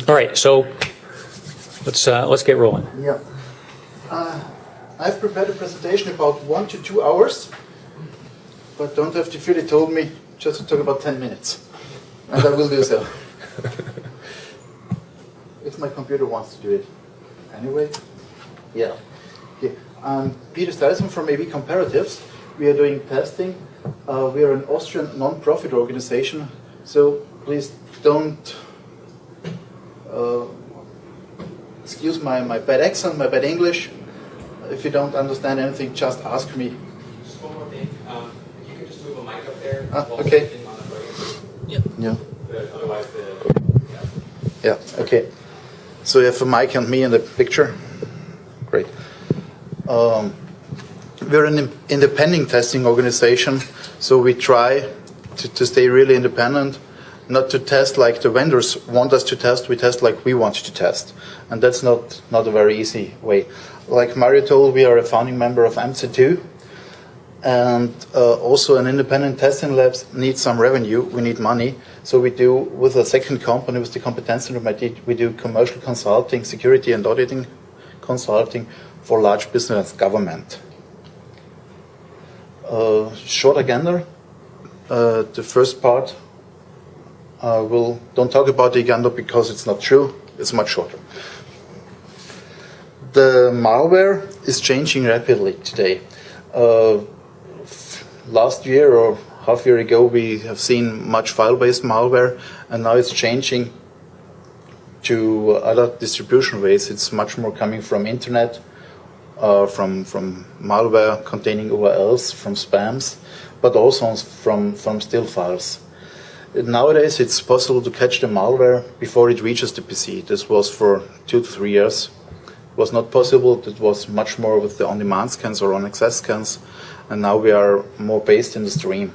All right, so let's get rolling. Yeah. I've prepared a presentation about 1 to 2 hours, but don't have to feel it told me just to talk about 10 minutes. And I will do so. If my computer wants to do it. Anyway, yeah. Okay. Peter Stelzmann from AB Comparatives. We are doing testing. We are an Austrian non-profit organization, so please don't excuse my bad accent, my bad English. If you don't understand anything, just ask me. Just one more thing. You can just move a mic up there. Okay. On the podium. Yeah. Yeah. But otherwise, Yeah, okay. So you have a mic and me in the picture. Great. We're an independent testing organization, so we try to stay really independent, not to test like the vendors want us to test, we test like we want to test. And that's not a very easy way. Like Mario told, we are a founding member of MC2, and also an independent testing labs need some revenue, we need money. So we do, with a second company, with the Competence Center, we do commercial consulting, security and auditing consulting for large business and government. Short agenda. The first part, don't talk about the agenda because it's not true, it's much shorter. The malware is changing rapidly today. Last year or half year ago we have seen much file-based malware, and now it's changing to other distribution ways. It's much more coming from internet, from malware containing URLs, from spams, but also from still files. Nowadays it's possible to catch the malware before it reaches the PC. This was for 2 to 3 years. It was not possible. It was much more with the on-demand scans or on-access scans, and now we are more based in the stream.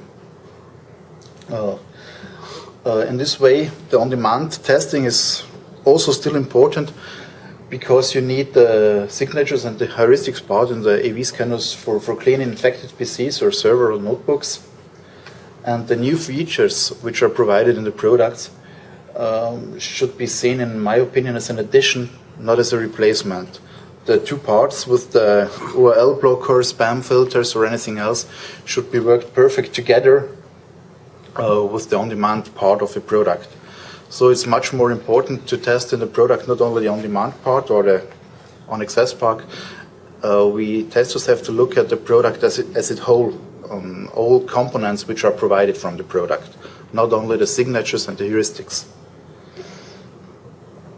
In this way, the on-demand testing is also still important, because you need the signatures and the heuristics part in the AV scanners for clean infected PCs or server or notebooks. And the new features which are provided in the products should be seen, in my opinion, as an addition, not as a replacement. The two parts with the URL blocker, spam filters or anything else should be worked perfect together with the on-demand part of a product. So it's much more important to test in the product not only the on-demand part or the on-access part. We testers have to look at the product as it whole, all components which are provided from the product, not only the signatures and the heuristics.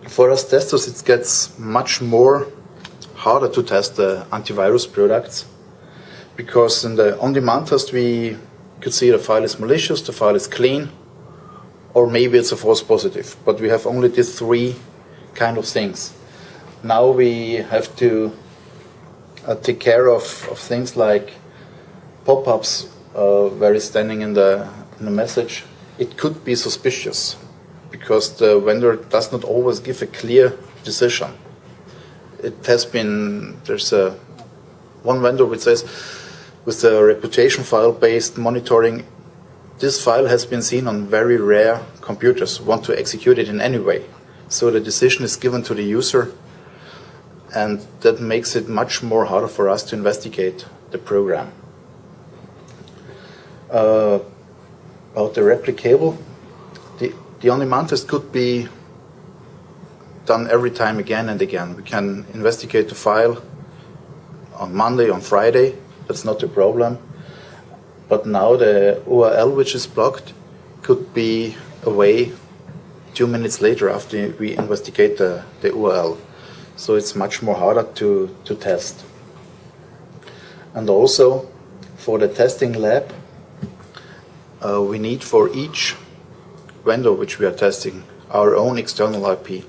For us testers, it gets much more harder to test the antivirus products, because in the on-demand test we could see the file is malicious, the file is clean, or maybe it's a false positive. But we have only these three kind of things. Now we have to take care of things like pop-ups where it's standing in the message. It could be suspicious, because the vendor does not always give a clear decision. It has been, there's one vendor which says, with the reputation file-based monitoring, this file has been seen on very rare computers, want to execute it in any way. So the decision is given to the user, and that makes it much more harder for us to investigate the program. About the replicable, the on-demand test could be done every time again and again. We can investigate the file on Monday, on Friday, that's not a problem. But now the URL which is blocked could be away 2 minutes later after we investigate the URL. So it's much more harder to test. And also for the testing lab, we need for each vendor which we are testing our own external IP.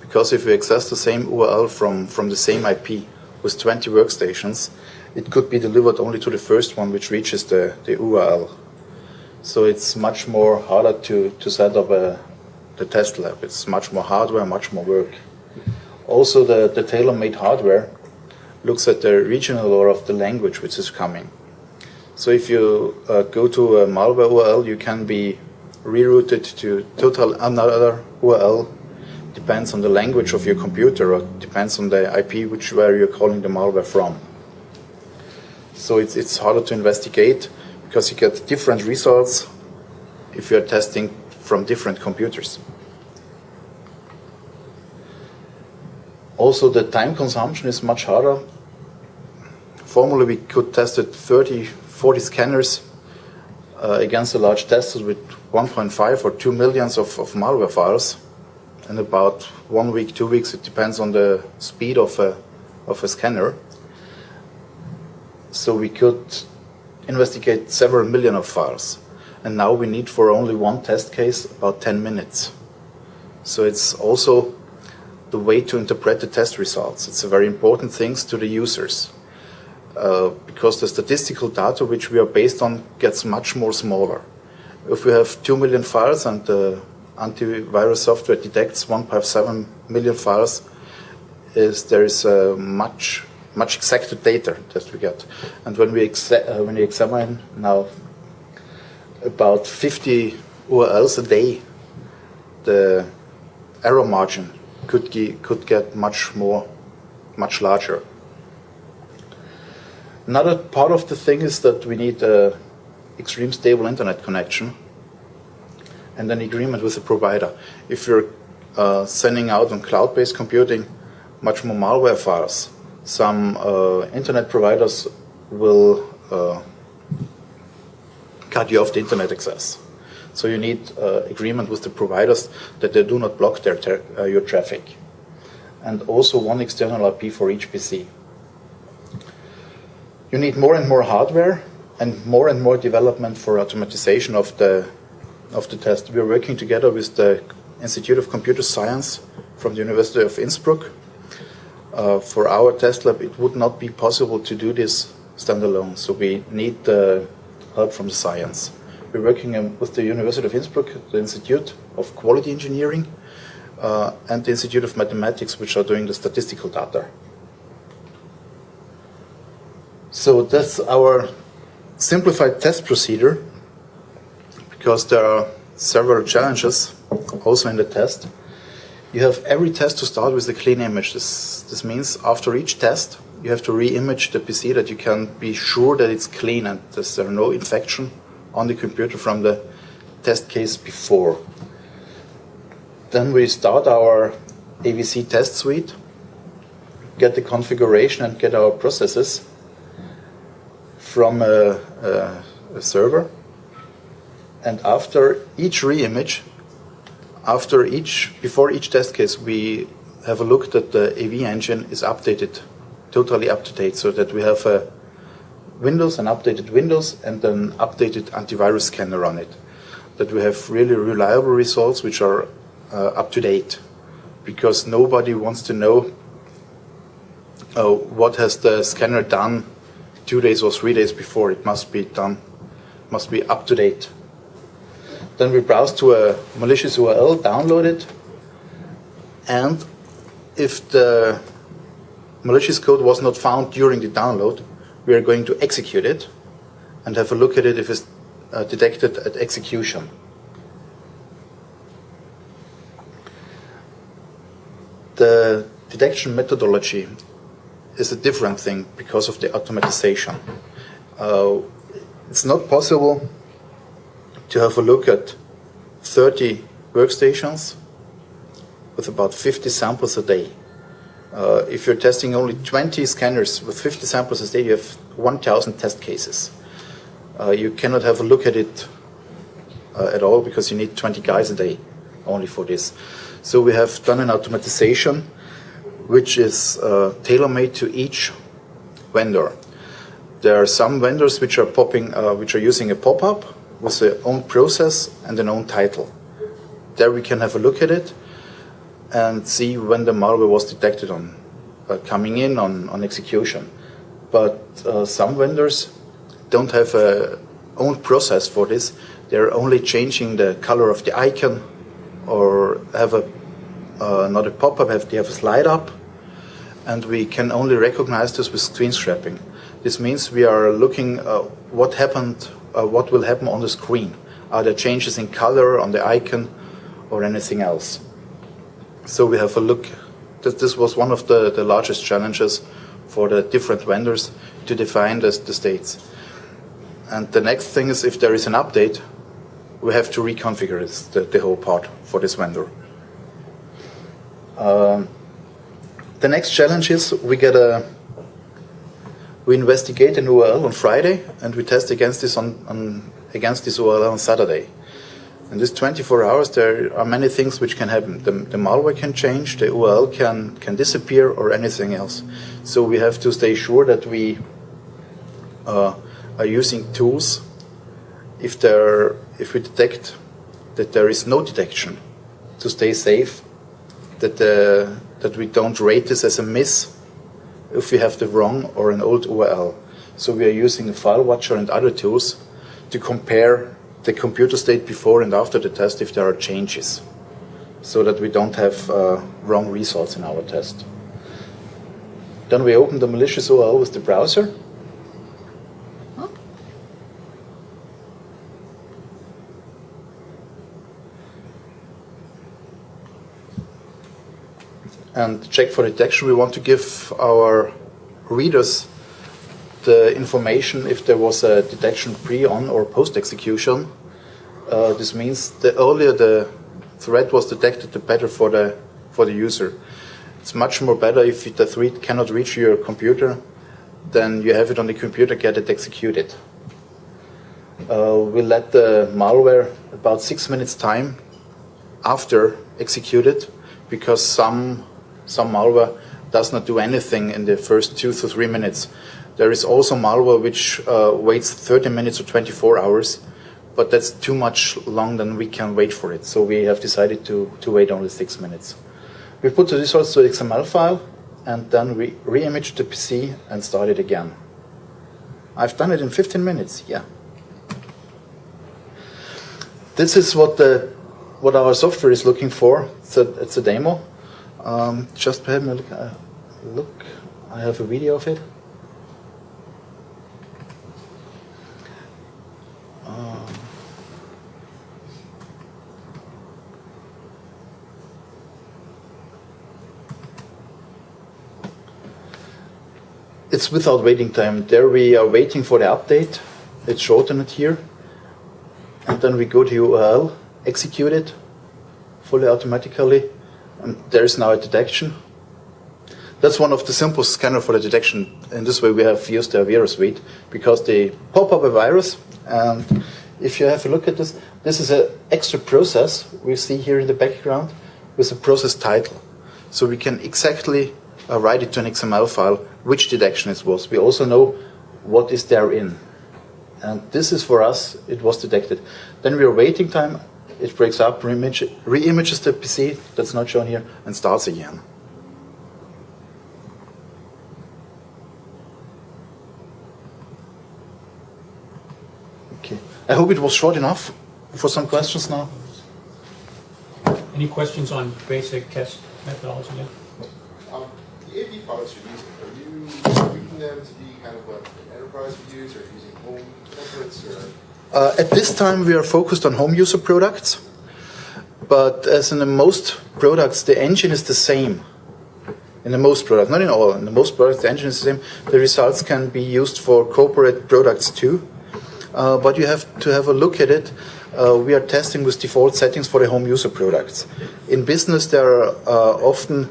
Because if we access the same URL from the same IP with 20 workstations, it could be delivered only to the first one which reaches the URL. So it's much more harder to set up the test lab. It's much more hardware, much more work. Also the tailor-made hardware looks at the regional or of the language which is coming. So if you go to a malware URL, you can be rerouted to total another URL depends on the language of your computer, or depends on the IP where you're calling the malware from. So it's harder to investigate because you get different results if you're testing from different computers. Also, the time consumption is much harder. Formerly, we could test it 30, 40 scanners against a large tester with 1.5 or 2 million of malware files. In about 1 week, 2 weeks, it depends on the speed of a scanner. So we could investigate several million of files. And now we need for only one test case about 10 minutes. So it's also the way to interpret the test results. It's a very important thing to the users. Because the statistical data which we are based on gets much more smaller. If we have 2 million files and the antivirus software detects 1.7 million files, there is much exacter data that we get. And when we examine now about 50 URLs a day, the error margin could get much larger. Another part of the thing is that we need an extreme stable internet connection and an agreement with the provider. If you're sending out on cloud-based computing much more malware files, some internet providers will cut you off the internet access. So you need agreement with the providers that they do not block your traffic. And also one external IP for each PC. You need more and more hardware and more development for automatization of the test. We are working together with the Institute of Computer Science from the University of Innsbruck. For our test lab, it would not be possible to do this standalone, so we need the help from the science. We're working with the University of Innsbruck, the Institute of Quality Engineering, and the Institute of Mathematics, which are doing the statistical data. So that's our simplified test procedure, because there are several challenges also in the test. You have every test to start with a clean image. This means after each test, you have to re-image the PC that you can be sure that it's clean and there are no infection on the computer from the test case before. Then we start our AVC test suite, get the configuration and get our processes from a server. And after each re-image, before each test case, we have a look that the AV engine is updated, totally up to date, so that we have an updated Windows and an updated antivirus scanner on it. That we have really reliable results which are up to date, because nobody wants to know what has the scanner done 2 days or 3 days before. It must be up to date. Then we browse to a malicious URL, download it, and if the malicious code was not found during the download, we are going to execute it and have a look at it if it's detected at execution. The detection methodology is a different thing because of the automatization. It's not possible to have a look at 30 workstations with about 50 samples a day. If you're testing only 20 scanners with 50 samples a day, you have 1,000 test cases. You cannot have a look at it at all because you need 20 guys a day only for this. So we have done an automatization which is tailor-made to each vendor. There are some vendors which are using a pop-up with their own process and their own title. There we can have a look at it and see when the malware was detected on coming in on execution. But some vendors don't have a own process for this. They're only changing the color of the icon, or have not a pop-up, they have a slide up, and we can only recognize this with screen scraping. This means we are looking what will happen on the screen. Are there changes in color on the icon or anything else? So we have a look. This was one of the largest challenges for the different vendors to define the states. And the next thing is, if there is an update, we have to reconfigure the whole part for this vendor. The next challenge is we investigate an URL on Friday and we test against this against this URL on Saturday. In this 24 hours, there are many things which can happen. The malware can change, the URL can disappear, or anything else. So we have to stay sure that we are using tools if we detect that there is no detection, to stay safe, that we don't rate this as a miss if we have the wrong or an old URL. So we are using File Watcher and other tools to compare the computer state before and after the test if there are changes, so that we don't have wrong results in our test. Then we open the malicious URL with the browser. And check for detection. We want to give our readers the information if there was a detection pre, on, or post execution. This means the earlier the threat was detected, the better for the user. It's much more better if the threat cannot reach your computer, then you have it on the computer, get it executed. We let the malware about 6 minutes time after executed, because some malware does not do anything in the first 2 to 3 minutes. There is also malware which waits 30 minutes or 24 hours, but that's too much long than we can wait for it. So we have decided to wait only 6 minutes. We put the results to XML file and then we re-image the PC and start it again. I've done it in 15 minutes, yeah. This is what our software is looking for. It's a demo. Just have a look. I have a video of it. It's without waiting time. There we are waiting for the update. It's shortened here. And then we go to URL, execute it fully automatically. And there is now a detection. That's one of the simplest scanners for the detection. In this way we have used the Avira suite, because they pop up a virus. And if you have a look at this, this is an extra process we see here in the background with a process title. So we can exactly write it to an XML file which detection it was. We also know what is therein. And this is for us, it was detected. Then we are waiting time, it breaks up, re-images the PC, that's not shown here, and starts again. Okay, I hope it was short enough for some questions now. Any questions on basic test methodology yet? The AV products you're using, are you tweaking them to be kind of what an enterprise would use, or using home templates, or? At this time we are focused on home user products, but as in the most products the engine is the same. In the most products, not in all, in the most products the engine is the same. The results can be used for corporate products too, but you have to have a look at it. We are testing with default settings for the home user products. In business there are often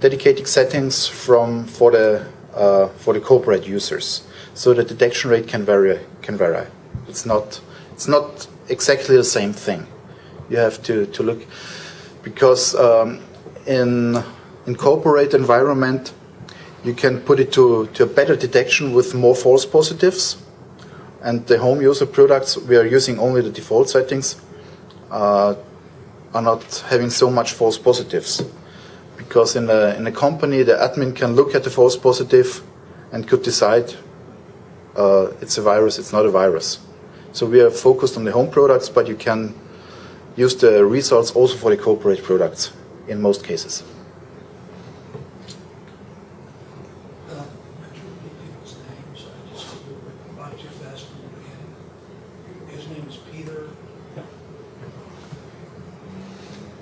dedicated settings for the corporate users, so the detection rate can vary. It's not exactly the same thing. You have to look, because in corporate environment you can put it to a better detection with more false positives, and the home user products we are using only the default settings are not having so much false positives. Because in a company, the admin can look at the false positive and could decide it's a virus, it's not a virus. So we are focused on the home products, but you can use the results also for the corporate products in most cases.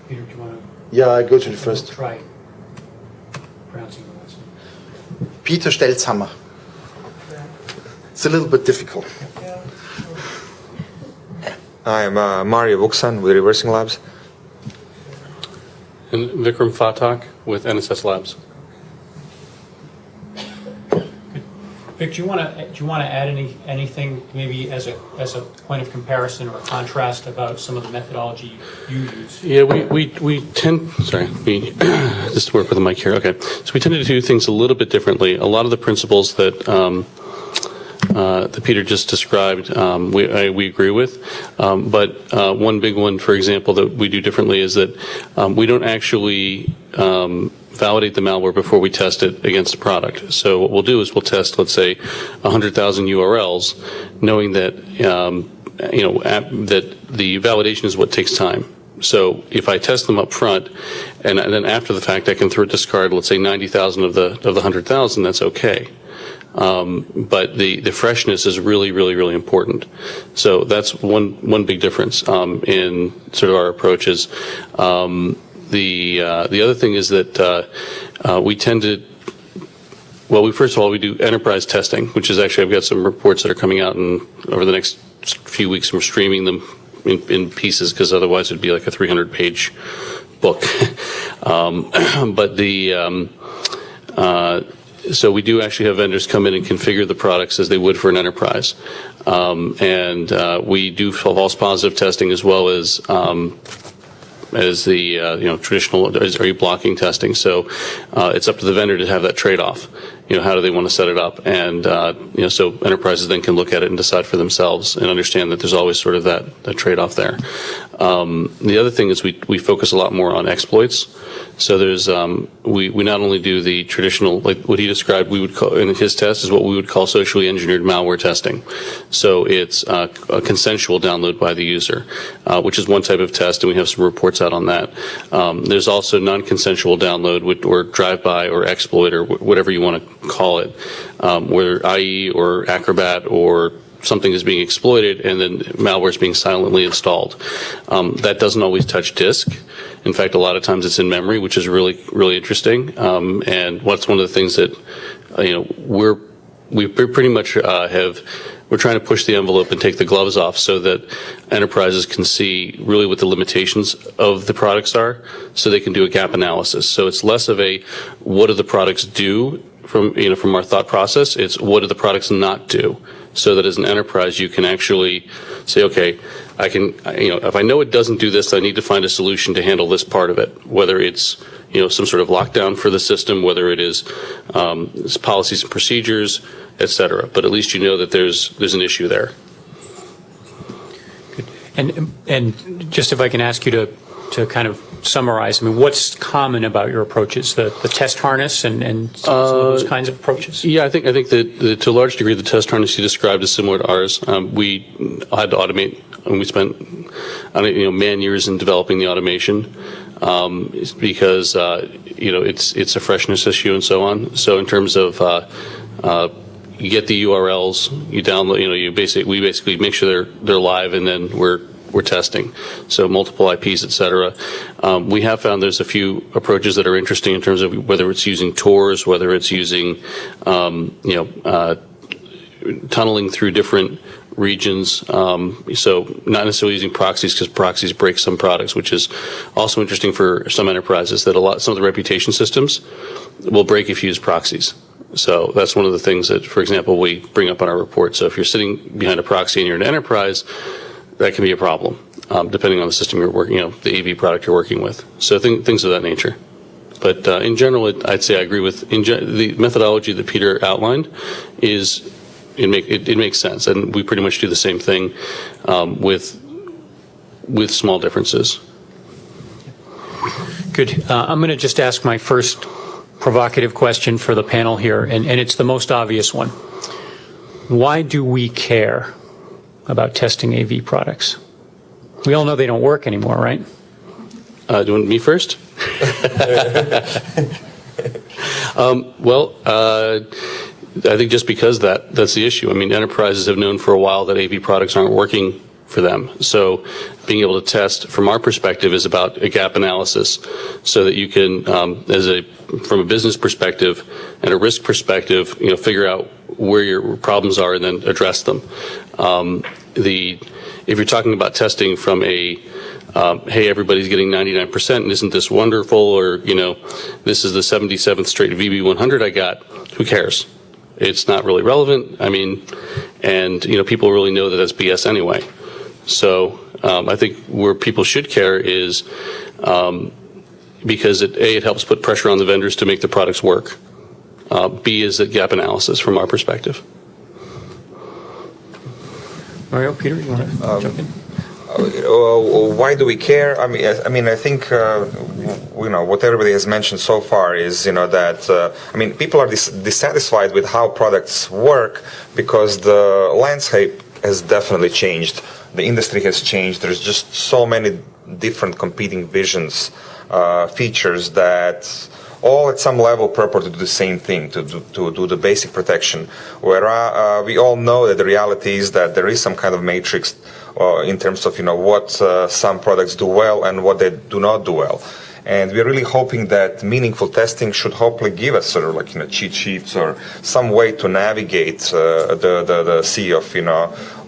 Peter, do you want to Yeah, I go to the first. Try pronouncing the last name. Peter Stelzhammer. It's a little bit difficult. I'm Mario Vuksan with Reversing Labs. And Vikram Phatak with NSS Labs. Vic, do you want to add anything maybe as a point of comparison or contrast about some of the methodology you use? Yeah, we tend, sorry, we just work with the mic here. Okay, so we tend to do things a little bit differently. A lot of the principles that that Peter just described, we agree with. But one big one, for example, that we do differently is that we don't actually validate the malware before we test it against the product. So what we'll do is we'll test, let's say, 100,000 URLs, knowing that that the validation is what takes time. So if I test them up front, and then after the fact I can discard, let's say, 90,000 of the 100,000, that's okay. But the freshness is really important. So that's one big difference in sort of our approaches. The other thing is that we tend to, well, first of all, we do enterprise testing, which is actually, I've got some reports that are coming out over the next few weeks. We're streaming them in pieces because otherwise it'd be like a 300-page book. So we do actually have vendors come in and configure the products as they would for an enterprise. And we do false positive testing as well as the traditional are you blocking testing. So it's up to the vendor to have that trade-off. How do they want to set it up? And so enterprises then can look at it and decide for themselves and understand that there's always sort of that trade-off there. The other thing is we focus a lot more on exploits. So there's we not only do the traditional, like what he described, we would call in his test is what we would call socially engineered malware testing. So it's a consensual download by the user, which is one type of test, and we have some reports out on that. There's also non-consensual download or drive-by or exploit or whatever you want to call it, where IE or Acrobat or something is being exploited and then malware is being silently installed. That doesn't always touch disk. In fact, a lot of times it's in memory, which is really interesting. And what's one of the things that we pretty much we're trying to push the envelope and take the gloves off so that enterprises can see really what the limitations of the products are, so they can do a gap analysis. So it's less of a what do the products do from our thought process. It's what do the products not do, so that as an enterprise you can actually say, okay, I can, if I know it doesn't do this, I need to find a solution to handle this part of it, whether it's some sort of lockdown for the system, whether it is policies and procedures, etc. But at least you know that there's an issue there. Good. And just if I can ask you to kind of summarize, what's common about your approaches, the test harness and some of those kinds of approaches? Yeah, I think that to a large degree the test harness you described is similar to ours. We had to automate, and we spent man years in developing the automation because it's a freshness issue and so on. So in terms of you get the URLs, you download, we basically make sure they're live, and then we're testing. So multiple IPs, etc. We have found there's a few approaches that are interesting in terms of whether it's using Tors, whether it's using tunneling through different regions. So not necessarily using proxies, because proxies break some products, which is also interesting for some enterprises, that some of the reputation systems will break if you use proxies. So that's one of the things that, for example, we bring up on our report. So if you're sitting behind a proxy and you're an enterprise, that can be a problem, depending on the system you're working, the AV product you're working with. So things of that nature. But in general, I'd say I agree with the methodology that Peter outlined. It makes sense, and we pretty much do the same thing with small differences. Good. I'm going to just ask my first provocative question for the panel here, and it's the most obvious one. Why do we care about testing AV products? We all know they don't work anymore, right? Do you want me first? I think just because that's the issue. Enterprises have known for a while that AV products aren't working for them. So being able to test from our perspective is about a gap analysis so that you can, from a business perspective and a risk perspective, figure out where your problems are and then address them. If you're talking about testing from hey, everybody's getting 99% and isn't this wonderful, or, this is the 77th straight VB100 I got, who cares? It's not really relevant. And people really know that that's BS anyway. So I think where people should care is because it helps put pressure on the vendors to make the products work. B is the gap analysis from our perspective. Mario, Peter, you want to jump in? Why do we care? I think what everybody has mentioned so far is that people are dissatisfied with how products work because the landscape has definitely changed. The industry has changed. There's just so many different competing visions, features that all at some level purport to do the same thing, to do the basic protection. Where we all know that the reality is that there is some kind of matrix in terms of what some products do well and what they do not do well. And we're really hoping that meaningful testing should hopefully give us sort of cheat sheets or some way to navigate the sea of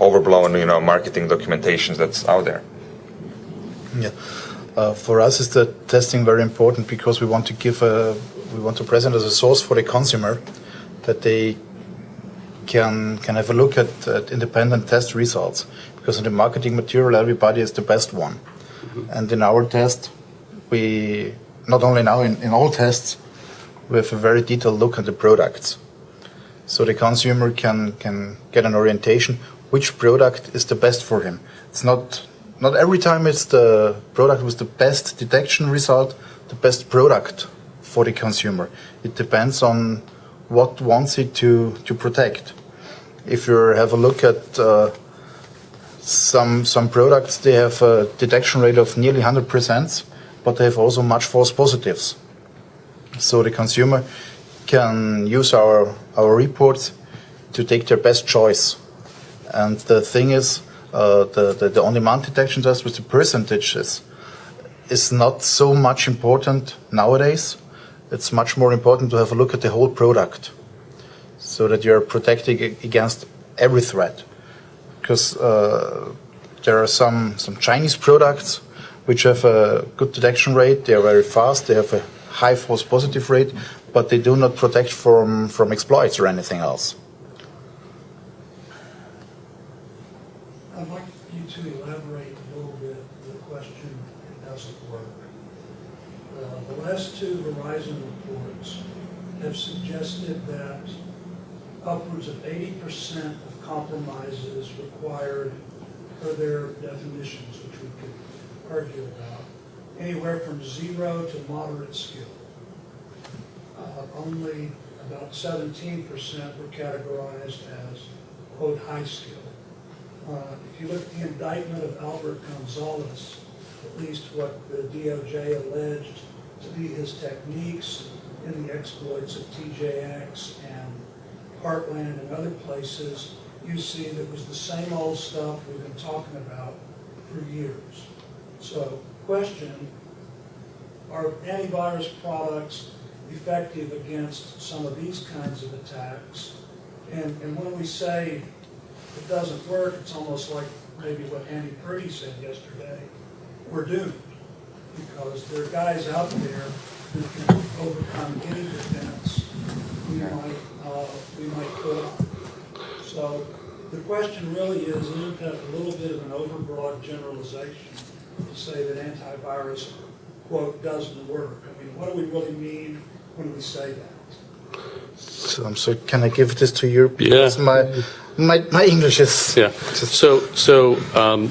overblown marketing documentations that's out there. Yeah. For us, is the testing very important because we want to present as a source for the consumer that they can have a look at independent test results, because in the marketing material everybody is the best one. Mm-hmm. And in our test, we not only now in all tests, we have a very detailed look at the products, so the consumer can get an orientation which product is the best for him. It's not every time it's the product with the best detection result, the best product for the consumer. It depends on what wants it to protect. If you have a look at some products, they have a detection rate of nearly 100%, but they have also much false positives. So the consumer can use our reports to take their best choice. And the thing is, the on-demand detection test with the percentages is not so much important nowadays. It's much more important to have a look at the whole product, so that you're protecting against every threat. Because there are some Chinese products which have a good detection rate. They are very fast. They have a high false positive rate, but they do not protect from exploits or anything else. I'd like you to elaborate a little bit the question, it doesn't work. The last two Verizon reports have suggested that upwards of 80% of compromises required per their definitions, which we could argue about, anywhere from 0 to moderate skill. Only about 17% were categorized as, quote, high skill. If you look at the indictment of Albert Gonzalez, at least what the DOJ alleged to be his techniques in the exploits of TJX and Heartland and other places, you see that it was the same old stuff we've been talking about for years. So, question, are antivirus products effective against some of these kinds of attacks? And when we say it doesn't work, it's almost like maybe what Andy Purdy said yesterday. We're doomed, because there are guys out there who can overcome any defense we might put on. So the question really is, isn't that a little bit of an overbroad generalization to say that antivirus, quote, doesn't work? I mean, what do we really mean when we say that? So can I give this to you? Yeah. Because my English is... Yeah. So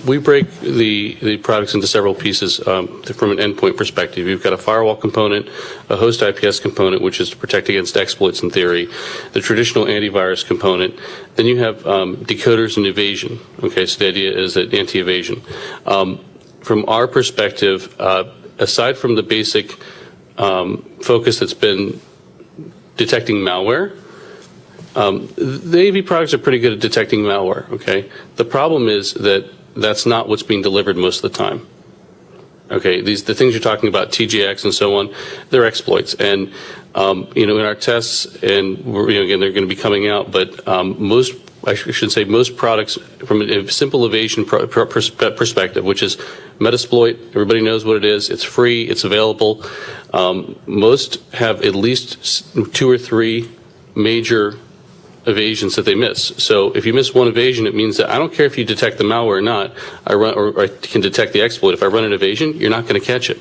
we break the products into several pieces from an endpoint perspective. You've got a firewall component, a host IPS component, which is to protect against exploits in theory, the traditional antivirus component. Then you have decoders and evasion. Okay, so the idea is that anti-evasion. From our perspective, aside from the basic focus that's been detecting malware, the AV products are pretty good at detecting malware, okay? The problem is that that's not what's being delivered most of the time. Okay, the things you're talking about, TJX and so on, they're exploits. And, in our tests, and again, they're going to be coming out, but most products from a simple evasion perspective, which is Metasploit, everybody knows what it is, it's free, it's available. Most have at least 2 or 3 major evasions that they miss. So if you miss one evasion, it means that I don't care if you detect the malware or not, I can detect the exploit. If I run an evasion, you're not going to catch it.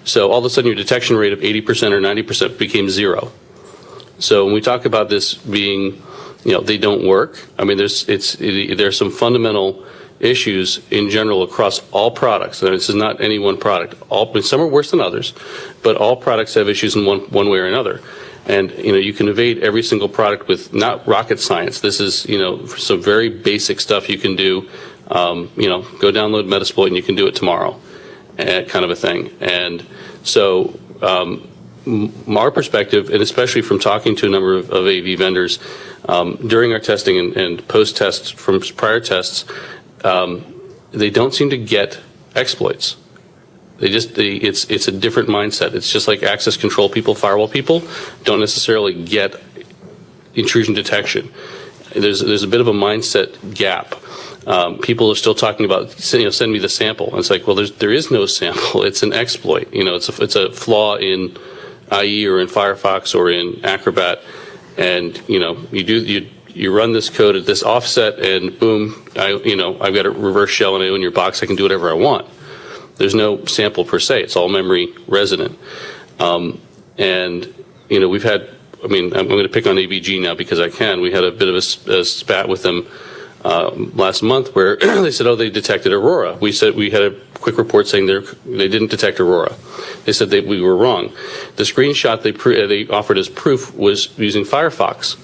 So all of a sudden your detection rate of 80% or 90% became 0. So when we talk about this being, they don't work, I mean, there's some fundamental issues in general across all products. And this is not any one product. Some are worse than others, but all products have issues in one way or another. And, you can evade every single product with not rocket science. This is, some very basic stuff you can do. Go download Metasploit and you can do it tomorrow, kind of a thing. And so, from our perspective, and especially from talking to a number of AV vendors, during our testing and post-tests from prior tests, they don't seem to get exploits. It's a different mindset. It's just like access control people, firewall people don't necessarily get intrusion detection. There's a bit of a mindset gap. People are still talking about, send me the sample. And it's like, well, there is no sample. It's an exploit. It's a flaw in IE or in Firefox or in Acrobat, and you run this code at this offset, and boom, I've got a reverse shell and I own your box. I can do whatever I want. There's no sample per se. It's all memory resident. And, we've had, I'm going to pick on AVG now because I can. We had a bit of a spat with them last month where they said, they detected Aurora. We said we had a quick report saying they didn't detect Aurora. They said we were wrong. The screenshot they offered as proof was using Firefox.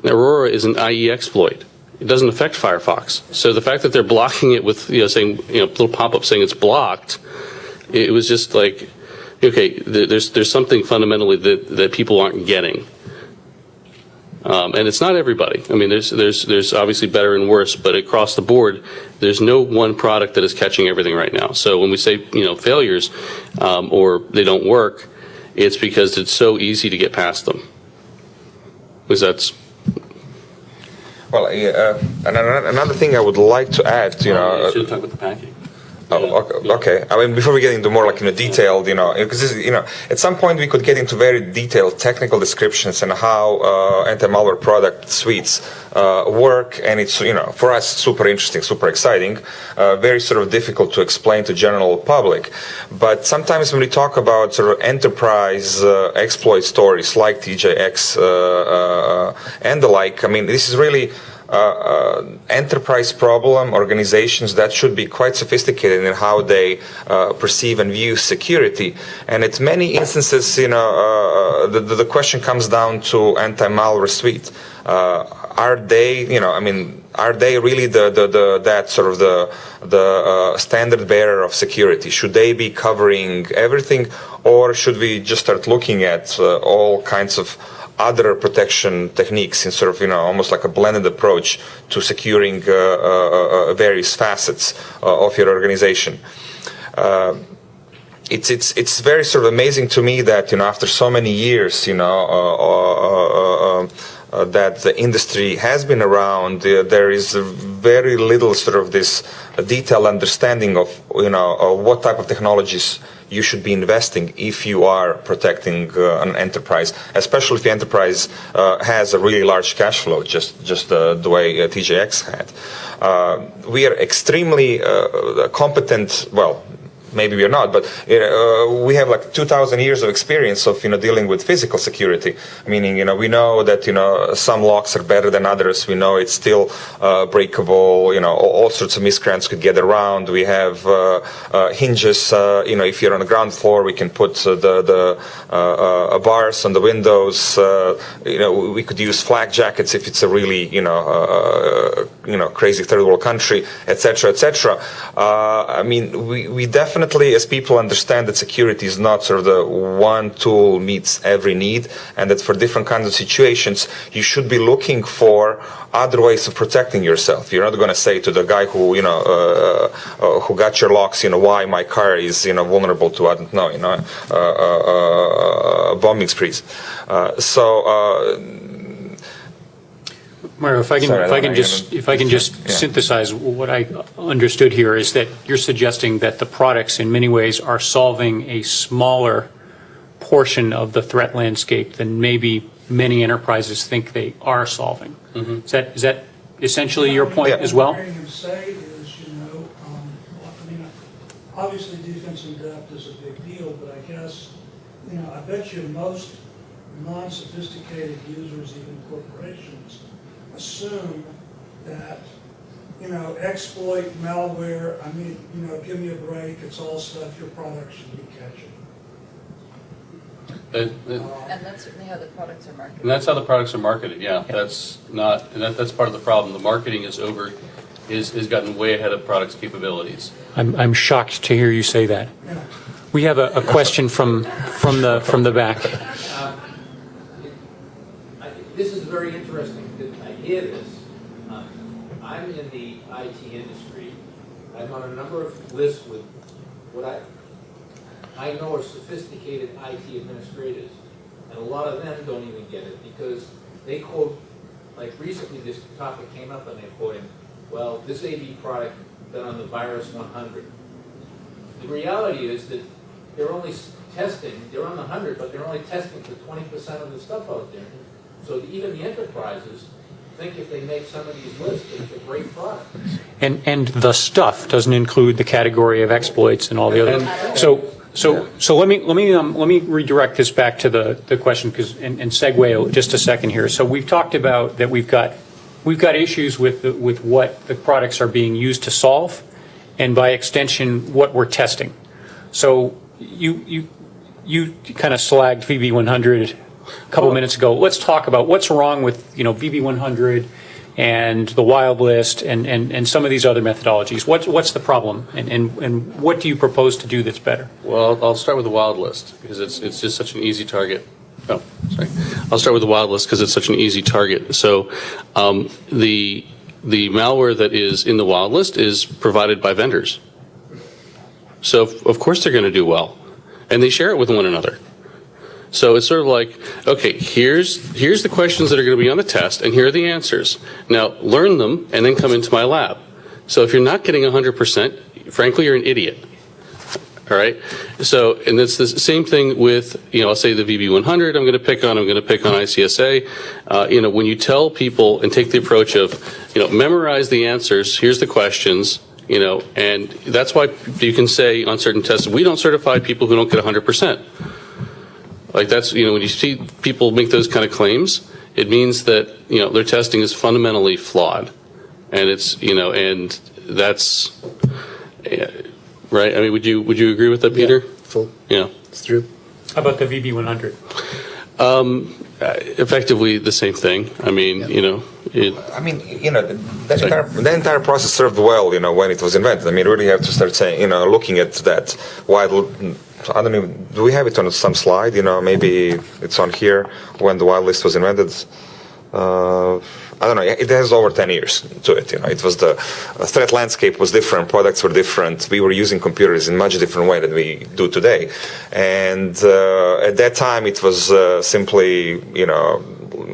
Aurora is an IE exploit. It doesn't affect Firefox. So the fact that they're blocking it with, saying, little pop-up saying it's blocked, it was just like, okay, there's something fundamentally that people aren't getting. And it's not everybody. I mean, there's obviously better and worse, but across the board, there's no one product that is catching everything right now. So when we say, failures, or they don't work, it's because it's so easy to get past them. Because that's... Well, another thing I would like to add, you should talk about the packing. Okay. I mean, before we get into more detailed, because at some point we could get into very detailed technical descriptions and how anti-malware product suites work, and it's for us super interesting, super exciting, very sort of difficult to explain to general public. But sometimes when we talk about sort of enterprise exploit stories like TJX and the like, I mean, this is really enterprise problem, organizations that should be quite sophisticated in how they perceive and view security. And at many instances, the question comes down to anti-malware suite. Are they, are they really that sort of the standard bearer of security? Should they be covering everything, or should we just start looking at all kinds of other protection techniques in sort of, almost like a blended approach to securing various facets of your organization? It's very sort of amazing to me that, after so many years, that the industry has been around, there is very little sort of this detailed understanding of, of what type of technologies you should be investing if you are protecting an enterprise, especially if the enterprise has a really large cash flow, just the way TJX had. We are extremely competent, well, maybe we are not, but we have like 2,000 years of experience of dealing with physical security. Meaning, we know that some locks are better than others. We know it's still breakable. All sorts of miscreants could get around. We have hinges. If you're on the ground floor, we can put the bars on the windows. We could use flak jackets if it's a really crazy third world country, etc., etc. I mean, we definitely definitely, as people understand that security is not sort of the one tool meets every need, and that for different kinds of situations, you should be looking for other ways of protecting yourself. You're not going to say to the guy who, who got your locks, why my car is, vulnerable to, I don't know, bombing sprees. Mario, if I can just synthesize what I understood here is that you're suggesting that the products in many ways are solving a smaller portion of the threat landscape than maybe many enterprises think they are solving. Mm-hmm. Is that essentially your point as well? What I'm hearing him say is, obviously defensive depth is a big deal, but I guess, I bet you most non-sophisticated users, even corporations, assume that, exploit, malware, give me a break, it's all stuff your product should be catching. And that's certainly how the products are marketed. And that's how the products are marketed, yeah. That's not, and that's part of the problem. The marketing is gotten way ahead of products' capabilities. I'm shocked to hear you say that. Yeah. We have a question from the back. This is very interesting that I hear this. I'm in the IT industry. I'm on a number of lists with what I know are sophisticated IT administrators, and a lot of them don't even get it because they quote, like recently this topic came up and they're quoting, well, this AV product done on the Virus 100. The reality is that they're only testing, they're on the 100, but they're only testing for 20% of the stuff out there. So even the enterprises think if they make some of these lists, it's a great product. And the stuff doesn't include the category of exploits and all the other. So let me redirect this back to the question and segue just a second here. So we've talked about that we've got issues with what the products are being used to solve, and by extension what we're testing. So you kind of slagged VB100 a couple minutes ago. Let's talk about what's wrong with VB100 and the wild list and some of these other methodologies. What's the problem, and what do you propose to do that's better? Well, I'll start with the wild list because it's just such an easy target. Oh, sorry. I'll start with the wild list because it's such an easy target. So the malware that is in the wild list is provided by vendors. So of course they're going to do well, and they share it with one another. So it's sort of like, okay, here's the questions that are going to be on the test, and here are the answers. Now learn them and then come into my lab. So if you're not getting 100%, frankly, you're an idiot. All right. So, and it's the same thing with, I'll say the VB100. I'm going to pick on ICSA. When you tell people and take the approach of, memorize the answers. Here's the questions. And that's why you can say on certain tests, we don't certify people who don't get 100%. Like that's, when you see people make those kind of claims, it means that, their testing is fundamentally flawed. And it's, and that's, right? I mean, would you agree with that, Peter? Yeah, full. Yeah. It's true. How about the VB100? Effectively the same thing. I mean, the entire process served well, when it was invented. I mean, really have to start saying, looking at that wild. I don't know. Do we have it on some slide? Maybe it's on here when the wild list was invented. I don't know. It has over 10 years to it. It was the threat landscape was different. Products were different. We were using computers in much different way than we do today. And at that time, it was simply,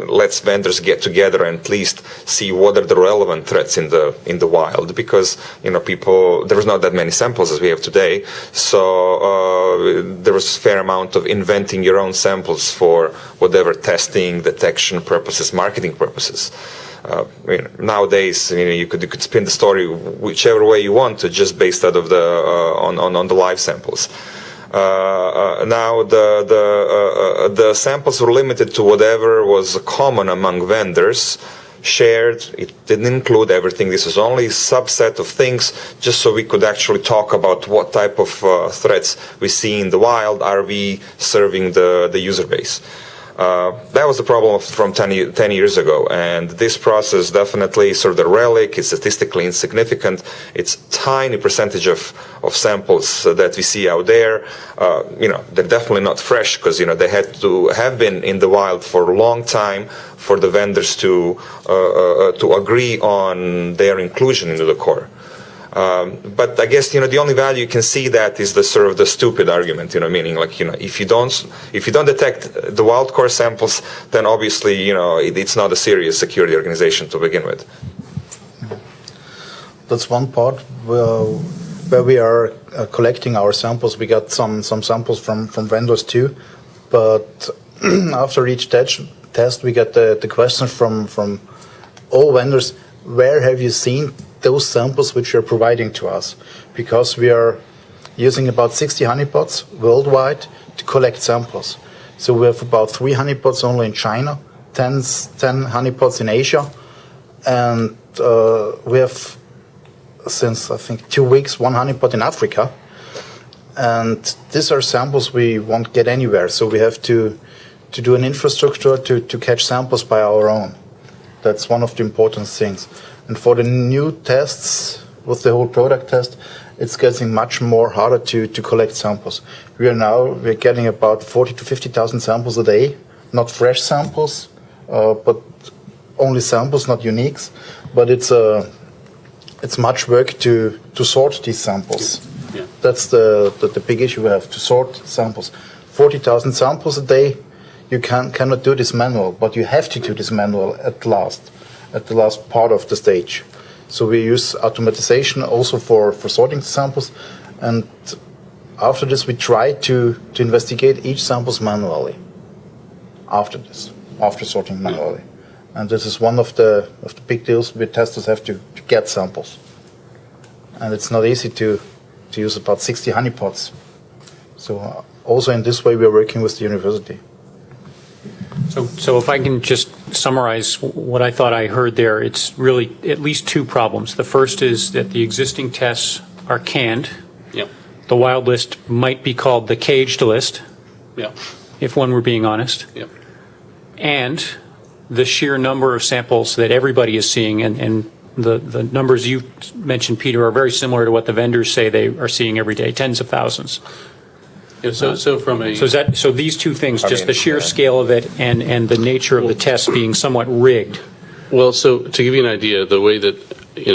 let's vendors get together and at least see what are the relevant threats in the wild, because people, there was not that many samples as we have today. So there was a fair amount of inventing your own samples for whatever testing, detection purposes, marketing purposes. Nowadays, you could spin the story whichever way you want to, just based out of the on the live samples. Now the samples were limited to whatever was common among vendors, shared. It didn't include everything. This was only a subset of things, just so we could actually talk about what type of threats we see in the wild. Are we serving the user base? That was the problem from 10 years ago, and this process definitely sort of the relic is statistically insignificant. It's tiny percentage of samples that we see out there. They're definitely not fresh because they had to have been in the wild for a long time for the vendors to agree on their inclusion into the core. But I guess the only value you can see that is the sort of the stupid argument, meaning like if you don't detect the wild core samples, then obviously it's not a serious security organization to begin with. That's one part where we are collecting our samples. We got some samples from vendors too, but after each test we get the question from all vendors: where have you seen those samples which you're providing to us? Because we are using about 60 honeypots worldwide to collect samples. So we have about 3 honeypots only in China, 10 honeypots in Asia, and we have, since I think 2 weeks, 1 honeypot in Africa. And these are samples we won't get anywhere, so we have to do an infrastructure to catch samples by our own. That's one of the important things. And for the new tests, with the whole product test, it's getting much more harder to collect samples. We're getting about 40 to 50,000 samples a day, not fresh samples, but only samples, not uniques. But it's much work to sort these samples. Yeah. That's the big issue we have, to sort samples. 40,000 samples a day, you cannot do this manual, but you have to do this manual at the last part of the stage. So we use automatization also for sorting the samples, and after this we try to investigate each samples manually. After sorting manually, and this is one of the big deals where testers have to get samples, and it's not easy to use about 60 honeypots. So also in this way we are working with the university. So if I can just summarize what I thought I heard there, it's really at least 2 problems. The first is that the existing tests are canned. Yep. The wild list might be called the caged list, Yep. if one were being honest. Yep. And the sheer number of samples that everybody is seeing, and the numbers you mentioned, Peter, are very similar to what the vendors say they are seeing every day, tens of thousands. Yeah, so from a So these 2 things, just the sheer scale of it and the nature of the test being somewhat rigged. Well, so to give you an idea, the way that,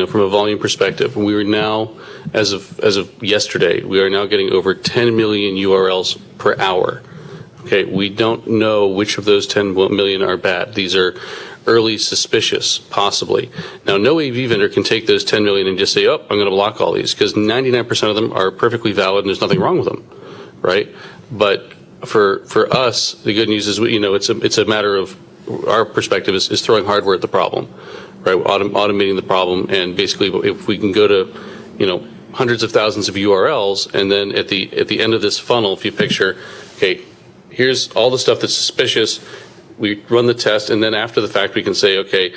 from a volume perspective, we are now, as of yesterday, we are now getting over 10 million URLs per hour. Okay, we don't know which of those 10 million are bad. These are early suspicious, possibly. Now, no AV vendor can take those 10 million and just say, oh, I'm going to block all these, because 99% of them are perfectly valid and there's nothing wrong with them. Right, but for us, the good news is it's a matter of our perspective is throwing hardware at the problem, right? Automating the problem, and basically if we can go to hundreds of thousands of URLs, and then at the end of this funnel, if you picture, okay, here's all the stuff that's suspicious. We run the test, and then after the fact, we can say, okay,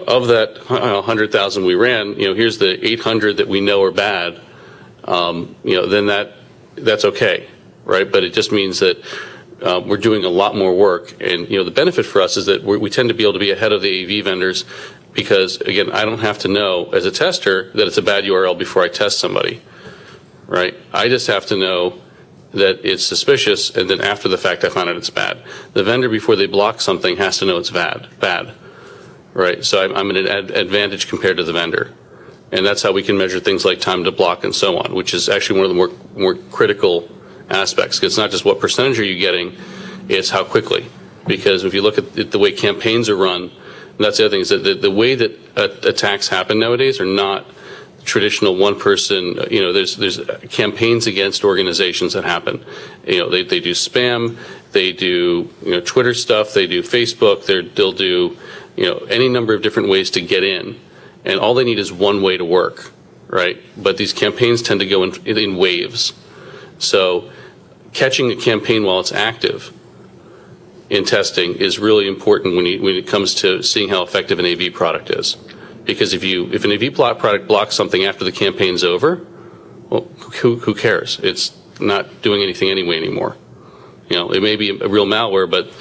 of that 100,000 we ran, here's the 800 that we know are bad. Then that's okay, right? But it just means that we're doing a lot more work. And, the benefit for us is that we tend to be able to be ahead of the AV vendors because, again, I don't have to know as a tester that it's a bad URL before I test somebody, right? I just have to know that it's suspicious, and then after the fact I find out it's bad. The vendor, before they block something, has to know it's bad, right? So I'm at an advantage compared to the vendor. And that's how we can measure things like time to block and so on, which is actually one of the more critical aspects. Because it's not just what percentage are you getting, it's how quickly. Because if you look at the way campaigns are run, and that's the other thing, is that the way that attacks happen nowadays are not traditional one person. There's campaigns against organizations that happen. They do spam, they do Twitter stuff, they do Facebook, they'll do any number of different ways to get in. And all they need is one way to work, right? But these campaigns tend to go in waves. So catching a campaign while it's active in testing is really important when it comes to seeing how effective an AV product is. Because if an AV product blocks something after the campaign's over, well, who cares? It's not doing anything anyway anymore. It may be a real malware, but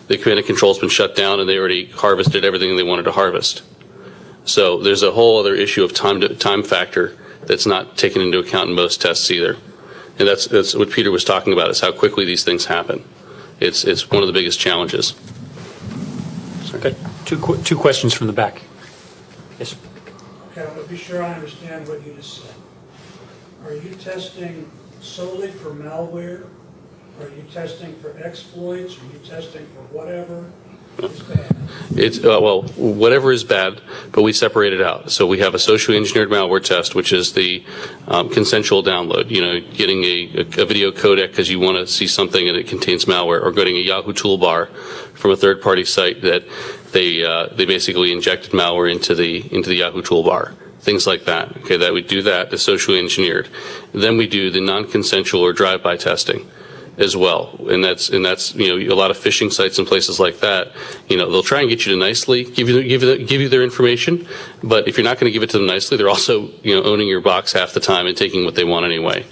the command and control's been shut down and they already harvested everything they wanted to harvest. So there's a whole other issue of time factor that's not taken into account in most tests either. And that's what Peter was talking about, is how quickly these things happen. It's one of the biggest challenges. Okay, two questions from the back. Yes. Okay, I want to be sure I understand what you just said. Are you testing solely for malware? Are you testing for exploits? Are you testing for whatever is bad? It's well, whatever is bad, but we separate it out. So we have a socially engineered malware test, which is the consensual download. You know, getting a video codec because you want to see something and it contains malware, or getting a Yahoo toolbar from a third-party site that they basically injected malware into the Yahoo toolbar. Things like that. Okay, that we do that. It's socially engineered. Then we do the non-consensual or drive-by testing as well, and that's you know, a lot of phishing sites and places like that. You know, they'll try and get you to nicely give you their information, but if you're not going to give it to them nicely, they're also, you know, owning your box half the time and taking what they want anyway.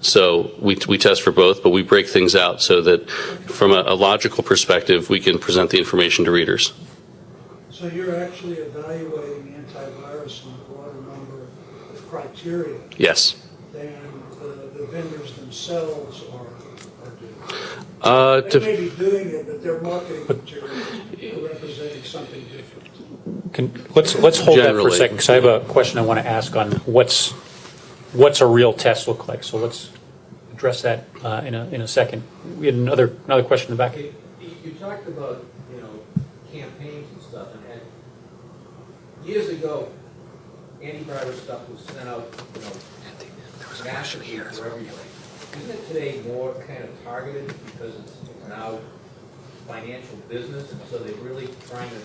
So we test for both, but we break things out so that from a logical perspective, we can present the information to readers. So you're actually evaluating antivirus on a broader number of criteria Yes. than the vendors themselves are doing. They may be doing it, but their marketing material are representing something different. Let's hold that for a Generally. second, because I have a question I want to ask on what's a real test look like. So let's address that in a second. We had another question in the back. Okay, you talked about, you know, campaigns and stuff, and years ago, antivirus stuff was sent out, you know, massively for everybody. Isn't it today more kind of targeted because it's now financial business, and so they're really trying to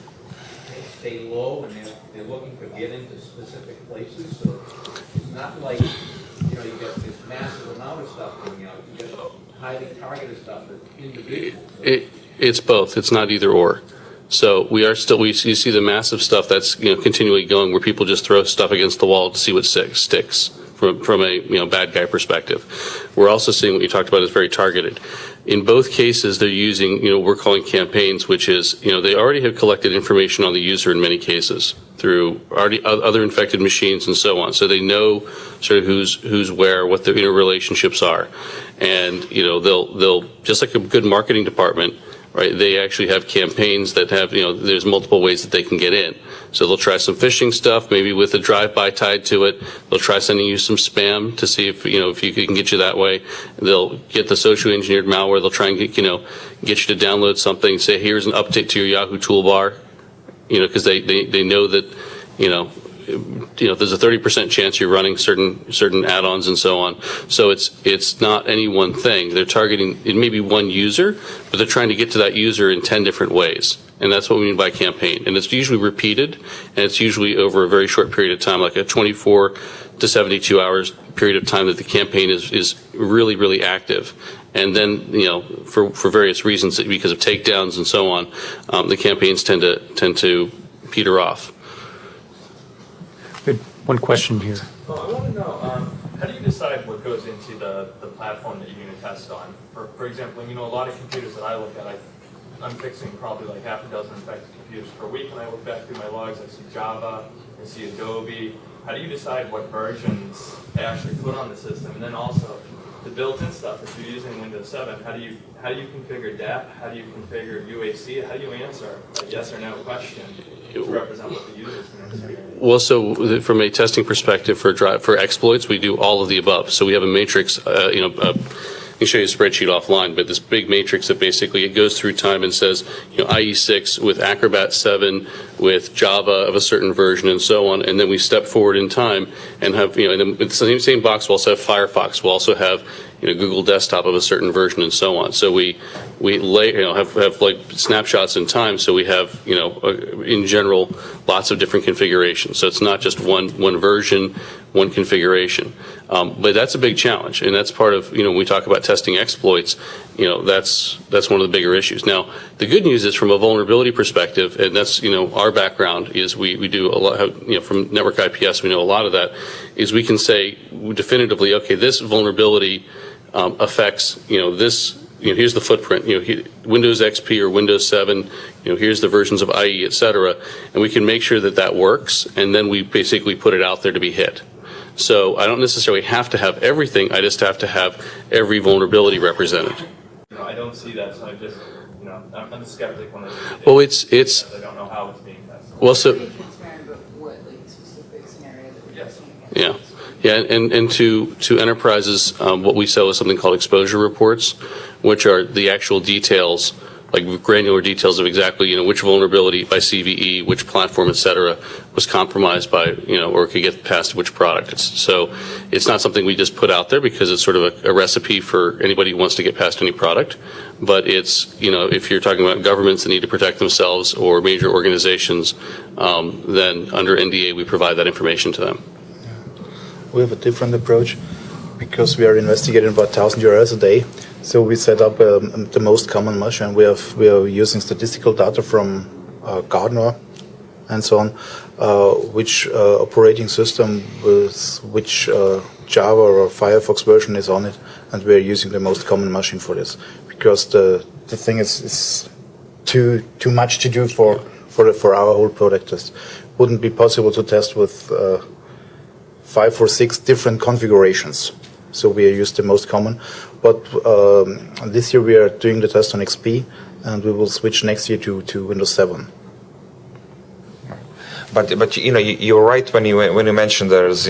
stay low, and they're looking to get into specific places? So it's not like, you know, you get this massive amount of stuff coming out. You get highly targeted stuff that's individual. So It's both. It's not either or. So you see the massive stuff that's, you know, continually going, where people just throw stuff against the wall to see what sticks from a, you know, bad guy perspective. We're also seeing what you talked about is very targeted. In both cases, they're using, you know, we're calling campaigns, which is, you know, they already have collected information on the user in many cases through already other infected machines and so on. So they know sort of who's where, what their interrelationships are. And, you know, they'll just like a good marketing department, right? They actually have campaigns that have, you know, there's multiple ways that they can get in. So they'll try some phishing stuff, maybe with a drive-by tied to it. They'll try sending you some spam to see if you can get you that way. They'll get the socially engineered malware. They'll try and get you to download something. Say, here's an update to your Yahoo toolbar, you know, because they know that, you know, there's a 30% chance you're running certain add-ons and so on. So it's not any one thing. They're targeting, it may be one user, but they're trying to get to that user in 10 different ways. And that's what we mean by campaign. And it's usually repeated, and it's usually over a very short period of time, like a 24 to 72 hours period of time that the campaign is really, really active. And then, you know, for various reasons, because of takedowns and so on, the campaigns tend to peter off. Good. One question here. Well, I want to know, how do you decide what goes into the platform that you're going to test on? For example, you know, a lot of computers that I look at, I'm fixing probably like half a dozen infected computers per week, and I look back through my logs, I see Java, I see Adobe. How do you decide what versions they actually put on the system? And then also, the built-in stuff, if you're using Windows 7, how do you configure DEP? How do you configure UAC? How do you answer a yes or no question to represent what the user is going to experience? Well, so from a testing perspective for exploits, we do all of the above. So we have a matrix, I can show you a spreadsheet offline, but this big matrix that basically it goes through time and says, you know, IE6 with Acrobat 7 with Java of a certain version and so on, and then we step forward in time and have, you know, and then it's the same box. We'll also have Firefox. We'll also have, you know, Google Desktop of a certain version and so on. So we have like snapshots in time. So we have, you know, in general, lots of different configurations. So it's not just one version, one configuration. But that's a big challenge, and that's part of, you know, when we talk about testing exploits, you know, that's one of the bigger issues. Now, the good news is from a vulnerability perspective, and that's, you know, our background is we do a lot, you know, from network IPS, we know a lot of that, is we can say definitively, okay, this vulnerability affects, you know, this here's the footprint, Windows XP or Windows 7, here's the versions of IE, et cetera, and we can make sure that that works, and then we basically put it out there to be hit. So I don't necessarily have to have everything, I just have to have every vulnerability represented. I don't see that, so I just, I'm a skeptic when I see it. Well, it's because I don't know how it's being tested. well, so Pretty transparent about what, like, specific scenario that we're Yes. testing against. yeah, and to enterprises, what we sell is something called exposure reports, which are the actual details, like granular details of exactly which vulnerability by CVE, which platform, et cetera, was compromised by or could get past which product. So it's not something we just put out there because it's sort of a recipe for anybody who wants to get past any product. But it's if you're talking about governments that need to protect themselves or major organizations, then under NDA we provide that information to them. We have a different approach because we are investigating about 1,000 URLs a day. So we set up the most common mesh, and we are using statistical data from Gartner and so on, which operating system with which Java or Firefox version is on it, and we are using the most common machine for this because the thing is too much to do for our whole product. It wouldn't be possible to test with 5 or 6 different configurations. So we used the most common. But this year we are doing the test on XP, and we will switch next year to Windows 7. But you're right when you mentioned there's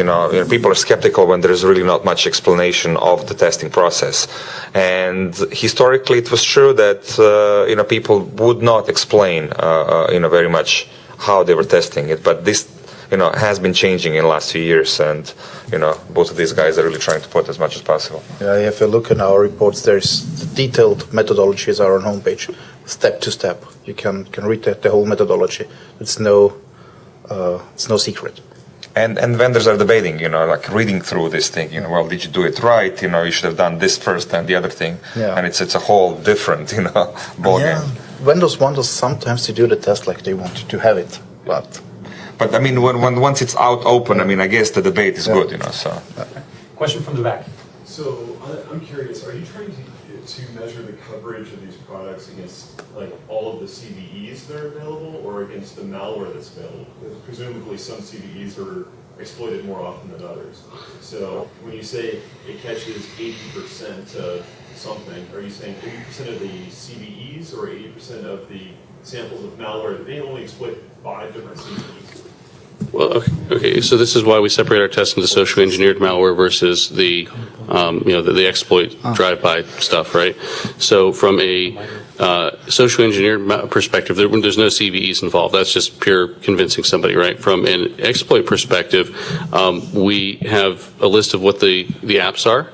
people are skeptical when there's really not much explanation of the testing process, and historically it was true that people would not explain very much how they were testing it, but this has been changing in the last few years, and both of these guys are really trying to put as much as possible. Yeah, if you look in our reports, there's detailed methodologies are on homepage, step to step. You can read the whole methodology. It's no secret. And vendors are debating, like reading through this thing, well, did you do it right? You should have done this first and the other thing. Yeah. And it's a whole different, ballgame. Vendors want us sometimes to do the test like they want to have it, But I mean, when once it's out open, I guess the debate is good, so. Question from the back. So I'm curious, are you trying to measure the coverage of these products against like all of the CVEs that are available or against the malware that's available? Because presumably some CVEs are exploited more often than others. So when you say it catches 80% of something, are you saying 80% of the CVEs or 80% of the samples of malware that may only exploit 5 different CVEs? Well, okay. So this is why we separate our tests into socially engineered malware versus the, the exploit drive-by stuff, right? So from a socially engineered perspective, there's no CVEs involved. That's just pure convincing somebody, right? From an exploit perspective, we have a list of what the apps are.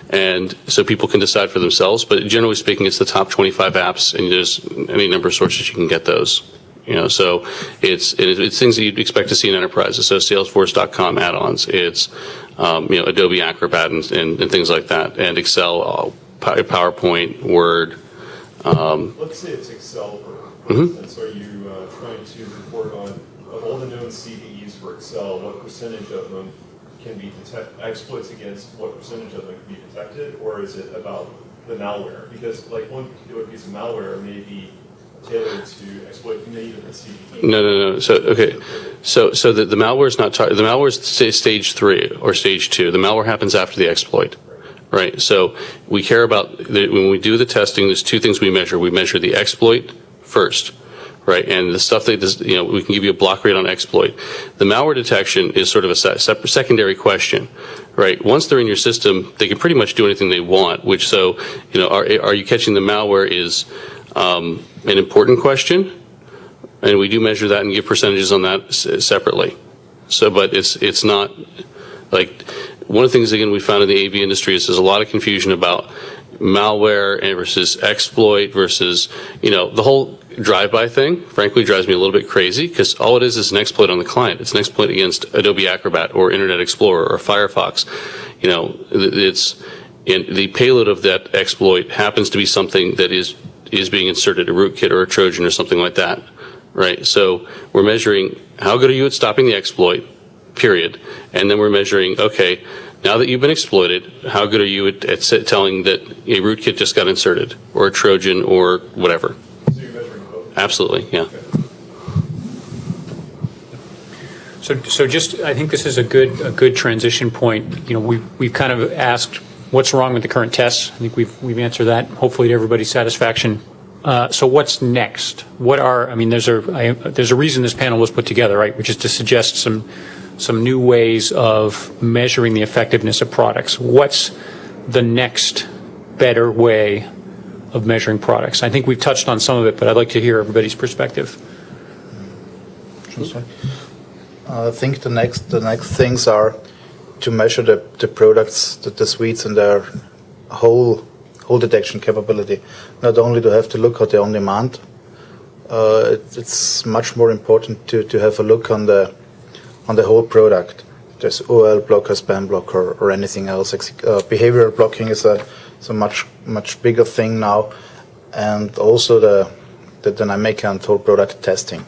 And so people can decide for themselves, but generally speaking, it's the top 25 apps, and there's any number of sources you can get those. So it's things that you'd expect to see in enterprises. So Salesforce.com add-ons, it's Adobe Acrobat and things like that, and Excel, PowerPoint, Word. Let's say it's Excel, for instance. Are you trying to report on of all the known CVEs for Excel, what percentage of them can be exploits against, what percentage of them can be detected, or is it about the malware? Because like one particular piece of malware may be tailored to exploit many different CVEs. No. So okay, so the malware is not the malware is stage 3 or stage 2. The malware happens after the exploit, right? So we care about when we do the testing. There's 2 things we measure. We measure the exploit first. Right, and the stuff that we can give you a block rate on exploit. The malware detection is sort of a secondary question, right? Once they're in your system, they can pretty much do anything they want. Which, so are you catching the malware is an important question, and we do measure that and give percentages on that separately. So, but it's not like one of the things again we found in the AV industry is there's a lot of confusion about malware versus exploit versus the whole drive-by thing frankly drives me a little bit crazy because all it is an exploit on the client. It's an exploit against Adobe Acrobat or Internet Explorer or Firefox. It's the payload of that exploit happens to be something that is being inserted, a rootkit or a Trojan or something like that, right? So we're measuring how good are you at stopping the exploit, period. And then we're measuring, okay, now that you've been exploited, how good are you at telling that a rootkit just got inserted, or a Trojan, or whatever? So you're measuring both? Absolutely, yeah. So just, I think this is a good transition point. You know, we've kind of asked what's wrong with the current tests. I think we've answered that, hopefully to everybody's satisfaction. So what's next? What are, I mean, there's a reason this panel was put together, right? Which is to suggest some new ways of measuring the effectiveness of products. What's the next better way of measuring products? I think we've touched on some of it, but I'd like to hear everybody's perspective. I think the next things are to measure the products, the suites and their whole detection capability. Not only to have to look at the on-demand, it's much more important to have a look on the whole product. There's OL blocker, spam blocker, or anything else. Behavioral blocking is a much bigger thing now, and also the dynamic and whole product testing.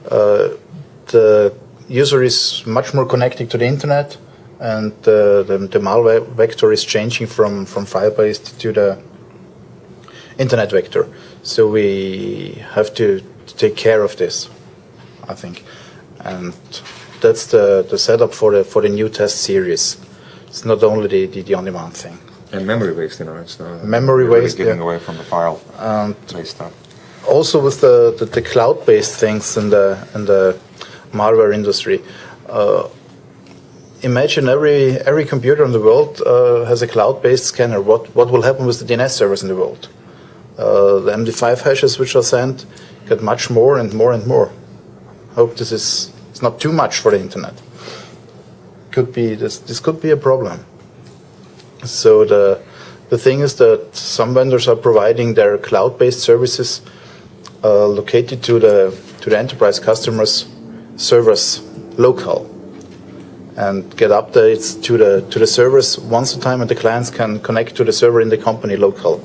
The user is much more connected to the internet, and the malware vector is changing from file-based to the internet vector. So we have to take care of this, I think, and that's the setup for the new test series. It's not only the on-demand thing. And memory-based, it's not memory-based, getting away from the file-based stuff. Also with the cloud-based things in the malware industry. Imagine every computer in the world has a cloud-based scanner. What will happen with the DNS servers in the world? The MD5 hashes which are sent get much more and more and more. Hope it's not too much for the internet. This could be a problem. So the thing is that some vendors are providing their cloud-based services located to the enterprise customers' servers local, and get updates to the servers once a time, and the clients can connect to the server in the company local.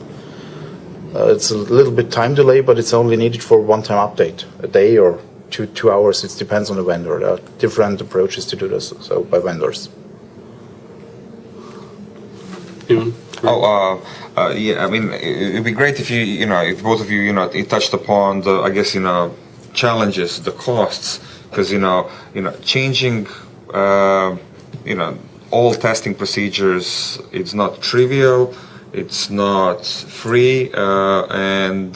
It's a little bit time delay, but it's only needed for one-time update, a day or 2 hours. It depends on the vendor. There are different approaches to do this, so by vendors. Yeah. I mean, it'd be great if if both of you, you touched upon the, I guess, challenges, the costs, because changing, all testing procedures, it's not trivial. It's not free, and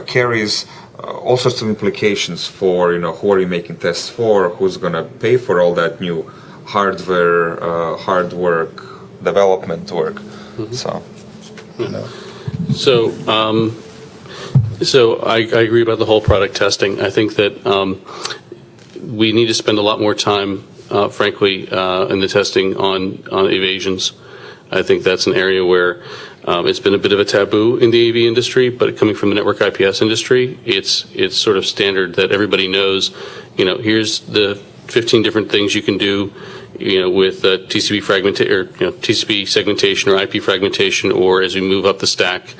carries all sorts of implications for who are you making tests for, who's going to pay for all that new hardware, hard work, development work. Mm-hmm. So I agree about the whole product testing. I think that we need to spend a lot more time, frankly, in the testing on evasions. I think that's an area where it's been a bit of a taboo in the AV industry, but coming from the network IPS industry, it's sort of standard that everybody knows, here's the 15 different things you can do, with TCP fragmentation, or TCP segmentation or IP fragmentation, or as we move up the stack,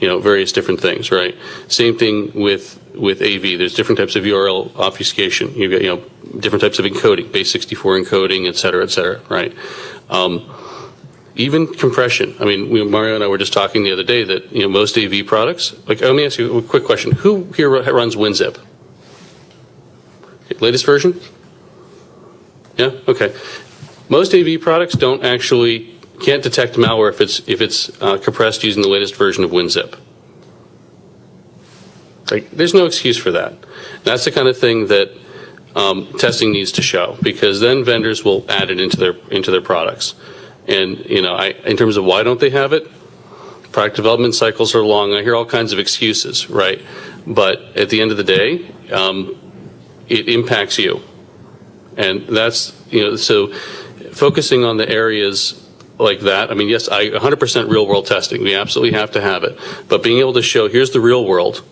various different things, right? Same thing with AV. There's different types of URL obfuscation. You've got, different types of encoding, base 64 encoding, et cetera, right? Even compression. I mean, Mario and I were just talking the other day that, most AV products, let me ask you a quick question. Who here runs WinZip? Latest version? Yeah? Okay. Most AV products can't detect malware if it's compressed using the latest version of WinZip. There's no excuse for that. That's the kind of thing that testing needs to show, because then vendors will add it into their products. And in terms of why don't they have it, product development cycles are long. I hear all kinds of excuses, right? But at the end of the day, it impacts you, and that's so focusing on the areas like that. I mean, yes, 100% real world testing. We absolutely have to have it, but being able to show here's the real world.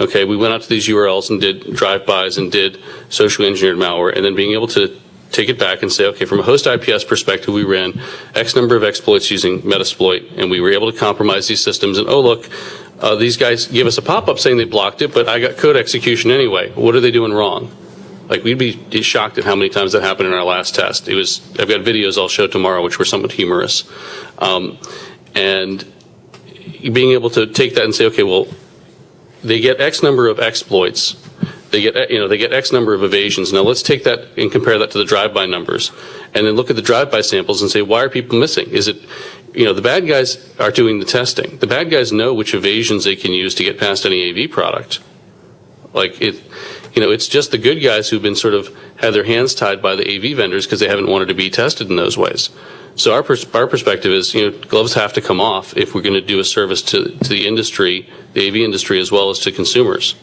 Okay, we went out to these URLs and did drive-bys and did socially engineered malware, and then being able to take it back and say, okay, from a host IPS perspective, we ran X number of exploits using Metasploit, and we were able to compromise these systems. And oh, look, these guys gave us a pop-up saying they blocked it, but I got code execution anyway. What are they doing wrong? Like, we'd be shocked at how many times that happened in our last test. I've got videos I'll show tomorrow, which were somewhat humorous. And being able to take that and say, okay, well, they get X number of exploits. They get X number of evasions. Now let's take that and compare that to the drive-by numbers, and then look at the drive-by samples and say, why are people missing? Is it, the bad guys are doing the testing. The bad guys know which evasions they can use to get past any AV product. Like it's just the good guys who've been sort of had their hands tied by the AV vendors because they haven't wanted to be tested in those ways. So our perspective is, gloves have to come off if we're going to do a service to the industry, the AV industry, as well as to consumers.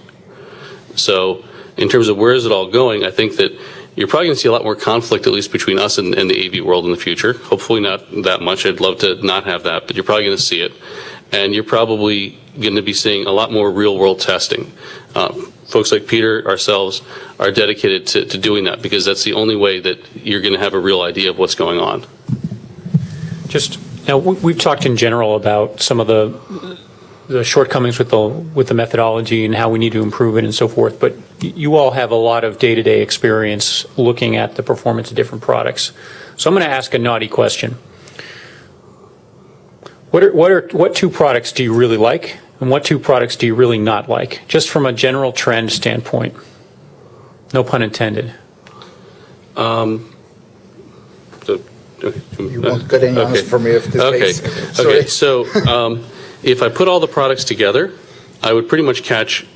So in terms of where is it all going, I think that you're probably going to see a lot more conflict, at least between us and the AV world in the future. Hopefully not that much. I'd love to not have that, but you're probably going to see it. And you're probably going to be seeing a lot more real-world testing. Folks like Peter, ourselves, are dedicated to doing that because that's the only way that you're going to have a real idea of what's going on. Now, we've talked in general about some of the shortcomings with the methodology and how we need to improve it and so forth, but you all have a lot of day-to-day experience looking at the performance of different products. So I'm going to ask a naughty question. What two products do you really like, and what two products do you really not like, just from a general trend standpoint? No pun intended. You won't get any answer from me if this case. Okay. So if I put all the products together, I would pretty much catch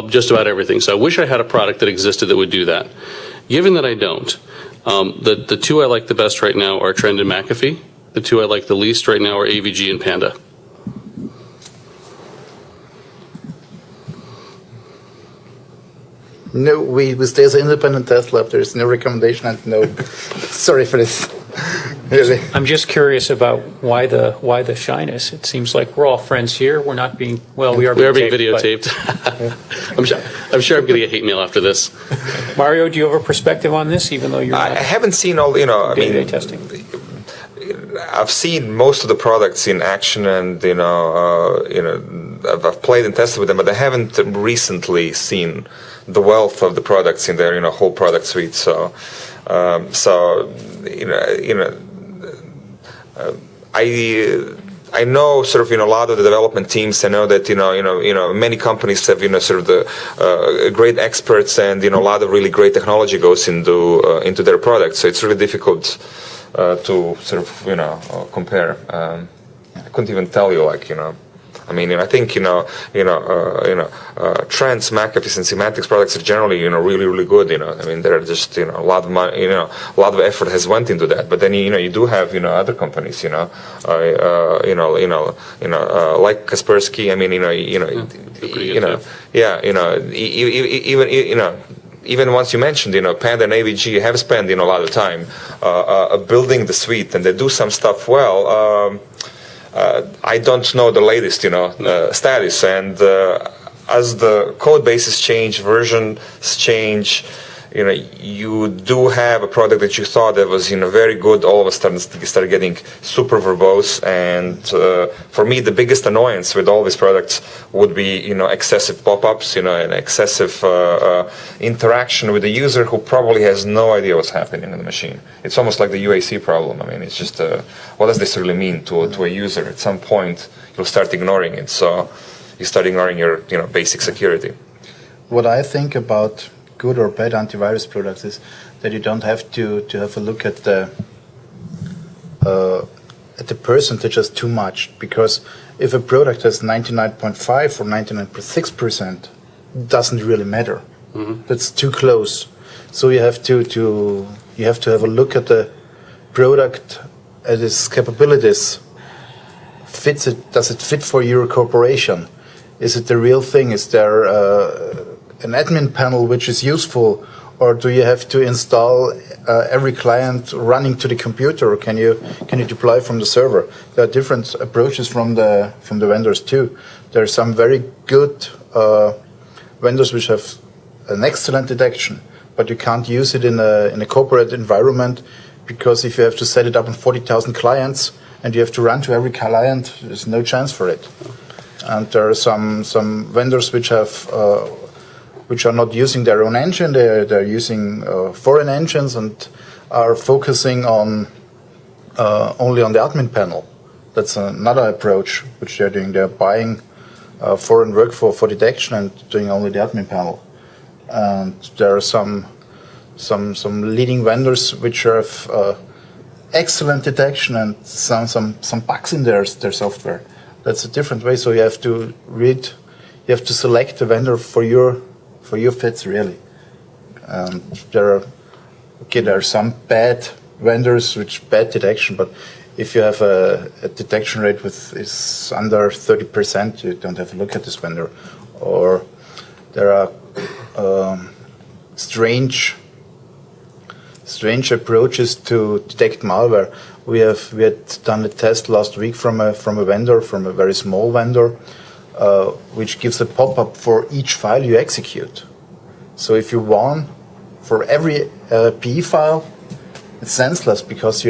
just about everything. So I wish I had a product that existed that would do that. Given that I don't, the two I like the best right now are Trend and McAfee. The two I like the least right now are AVG and Panda. No, we stay as an independent test lab. There's no recommendation and no. Sorry for this. Really. I'm just curious about why the shyness. It seems like we're all friends here. We're not being we are being videotaped. I'm sure I'm going to get hate mail after this. Mario, do you have a perspective on this? Even though I haven't seen all day-to-day testing. I've seen most of the products in action, and I've played and tested with them, but I haven't recently seen the wealth of the products in their whole product suite. So I know sort of a lot of the development teams. I know that many companies have sort of the great experts, and a lot of really great technology goes into their products. So it's really difficult to sort of compare. I couldn't even tell you I mean, I think Trends, McAfee's, and Symantec's products are generally really good. I mean, there are just a lot of money, a lot of effort has went into that. But then you do have other companies, like Kaspersky. I mean, even once you mentioned, Panda and AVG have spent, a lot of time building the suite, and they do some stuff well. I don't know the latest, status, and as the code bases change, versions change, you do have a product that you thought that was, very good. All of a sudden, start getting super verbose, and for me, the biggest annoyance with all these products would be, excessive pop-ups, and excessive interaction with the user who probably has no idea what's happening in the machine. It's almost like the UAC problem. I mean, it's just, what does this really mean to a user? At some point, you'll start ignoring it. So you start ignoring your, basic security. What I think about good or bad antivirus products is that you don't have to have a look at the percentages too much, because if a product has 99.5 or 99.6%, it doesn't really matter. Mm-hmm. That's too close. So you have to have a look at the product at its capabilities. Does it fit for your corporation? Is it the real thing? Is there an admin panel which is useful, or do you have to install every client running to the computer, or can you deploy from the server? There are different approaches from the vendors too. There are some very good vendors which have an excellent detection, but you can't use it in a corporate environment, because if you have to set it up on 40,000 clients and you have to run to every client, there's no chance for it. And there are some vendors which have which are not using their own engine. They're using foreign engines and are focusing on only on the admin panel. That's another approach which they're doing. They're buying foreign work for detection and doing only the admin panel. And there are some leading vendors which have excellent detection and some bugs in their software. That's a different way. So you have to select a vendor for your fits really. And there are some bad vendors which bad detection, but if you have a detection rate is under 30%, you don't have to look at this vendor. Or there are strange approaches to detect malware. We had done a test last week from a very small vendor, which gives a pop-up for each file you execute. So if you want for every PE file, it's senseless because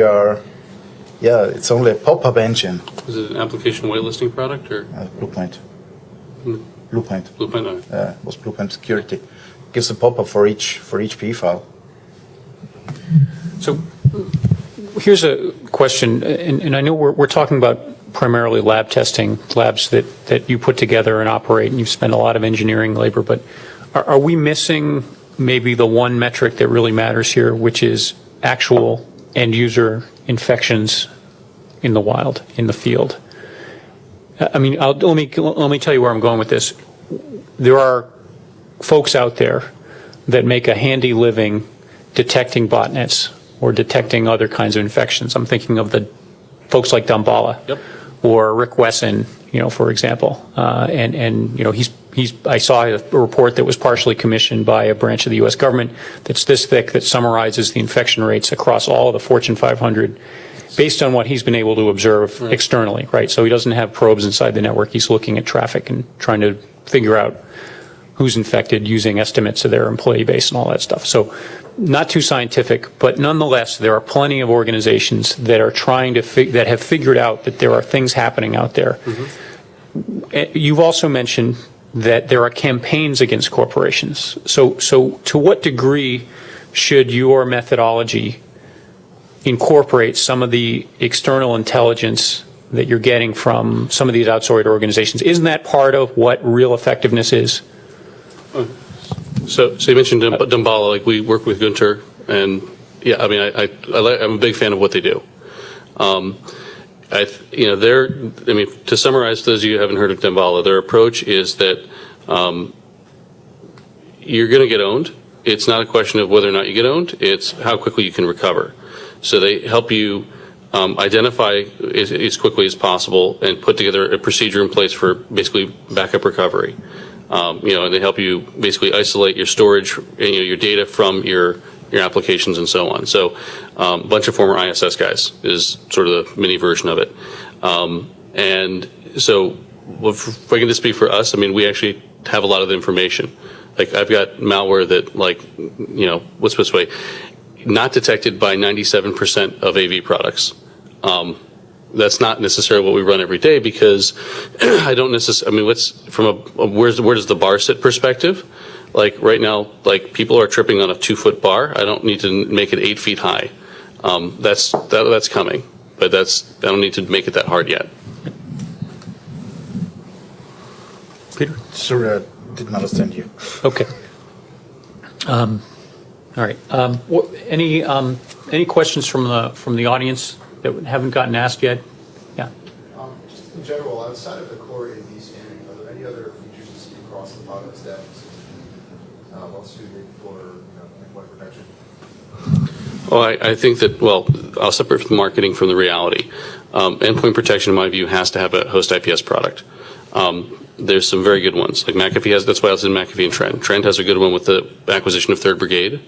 it's only a pop-up engine. Is it an application whitelisting product or? Bluepoint. Bluepoint. Okay. Was Bluepoint Security. Gives a pop-up for each PE file. So here's a question, and I know we're talking about primarily lab testing, labs that you put together and operate, and you spend a lot of engineering labor, but are we missing maybe the one metric that really matters here, which is actual end user infections in the wild, in the field? I mean, let me tell you where I'm going with this. There are folks out there that make a handy living detecting botnets or detecting other kinds of infections. I'm thinking of the folks like Damballa or Rick Wesson, for example. And I saw a report that was partially commissioned by a branch of the U.S. government that's this thick that summarizes the infection rates across all of the Fortune 500 based on what he's been able to observe externally, right? So he doesn't have probes inside the network. He's looking at traffic and trying to figure out who's infected using estimates of their employee base and all that stuff. So not too scientific, but nonetheless, there are plenty of organizations that are trying to that have figured out that there are things happening out there. You've also mentioned that there are campaigns against corporations. So to what degree should your methodology incorporate some of the external intelligence that you're getting from some of these outside organizations? Isn't that part of what real effectiveness is? So you mentioned Damballa, like we work with Gunter, and yeah, I mean, I'm a big fan of what they do. To summarize, those of you who haven't heard of Damballa, their approach is that you're going to get owned. It's not a question of whether or not you get owned, it's how quickly you can recover. So they help you identify as quickly as possible and put together a procedure in place for basically backup recovery. And they help you basically isolate your storage, your data from your applications and so on. So a bunch of former ISS guys is sort of the mini version of it. And so if I can just speak for us, I mean, we actually have a lot of the information. Like I've got malware that what's this way, not detected by 97% of AV products. That's not necessarily what we run every day because I don't necessarily, I mean, where does the bar sit perspective? Like right now, like people are tripping on a 2-foot bar. I don't need to make it 8 feet high. That's coming, but I don't need to make it that hard yet. Peter? Sorry, I didn't understand you. Okay. All right. Any questions from the audience that haven't gotten asked yet? Yeah. Just in general, outside of the core AV scanning, are there any other features you see across the product stack well suited for endpoint protection? Well, I think that, I'll separate the marketing from the reality. Endpoint protection, in my view, has to have a host IPS product. There's some very good ones. Like McAfee has, that's why I was in McAfee and Trend. Trend has a good one with the acquisition of 3rd Brigade.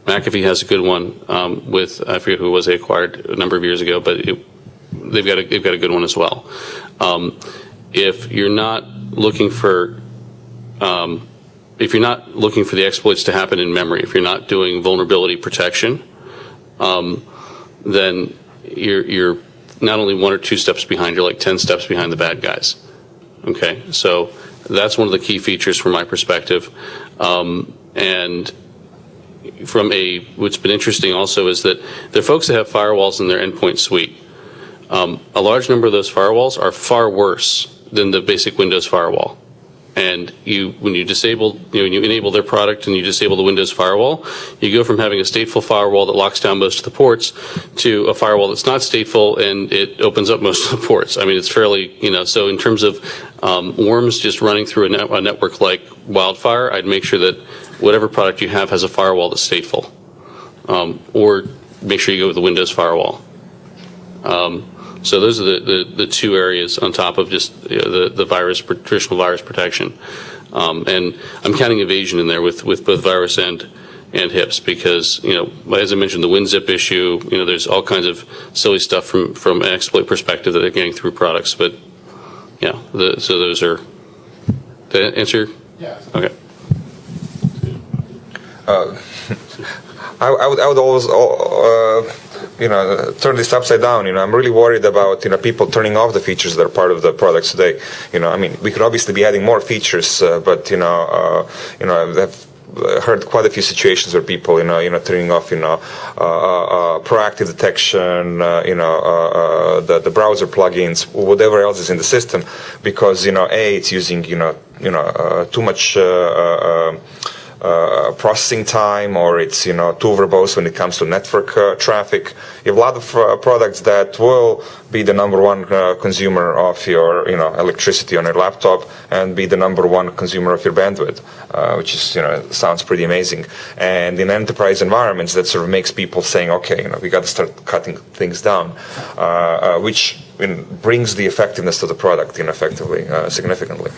McAfee has a good one with, I forget who it was they acquired a number of years ago, but they've got a good one as well. If you're not looking for the exploits to happen in memory, if you're not doing vulnerability protection, then you're not only 1 or 2 steps behind, you're like 10 steps behind the bad guys. Okay, so that's one of the key features from my perspective. And what's been interesting also is that there are folks that have firewalls in their endpoint suite. A large number of those firewalls are far worse than the basic Windows firewall. And when you enable their product and you disable the Windows firewall, you go from having a stateful firewall that locks down most of the ports to a firewall that's not stateful and it opens up most of the ports. I mean, it's fairly, so in terms of worms just running through a network like wildfire, I'd make sure that whatever product you have has a firewall that's stateful. Or make sure you go with the Windows firewall. So those are the two areas on top of just the traditional virus protection. And I'm counting evasion in there with both virus and HIPS because, as I mentioned, the WinZip issue, there's all kinds of silly stuff from an exploit perspective that they're getting through products. But, so those are, did that answer? Yeah. Okay. I would always, turn this upside down. I'm really worried about, people turning off the features that are part of the products today. We could obviously be adding more features, but, I've heard quite a few situations where people, turning off, proactive detection, the browser plugins, whatever else is in the system, because, it's using, too much, processing time, or it's too verbose when it comes to network traffic. You have a lot of products that will be the number one consumer of your electricity on your laptop and be the number one consumer of your bandwidth, which is sounds pretty amazing. And in enterprise environments, that sort of makes people saying, okay, we got to start cutting things down, which brings the effectiveness to the product effectively significantly.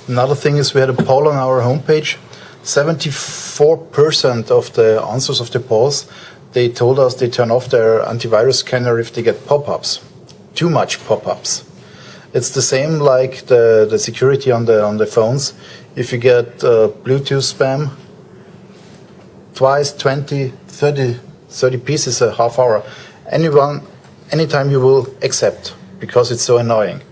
Another thing is we had a poll on our homepage. 74% of the answers of the polls, they told us they turn off their antivirus scanner if they get pop-ups, too much pop-ups. It's the same like the security on the phones. If you get Bluetooth spam, twice, 20, 30 pieces a half hour, anytime you will accept because it's so annoying.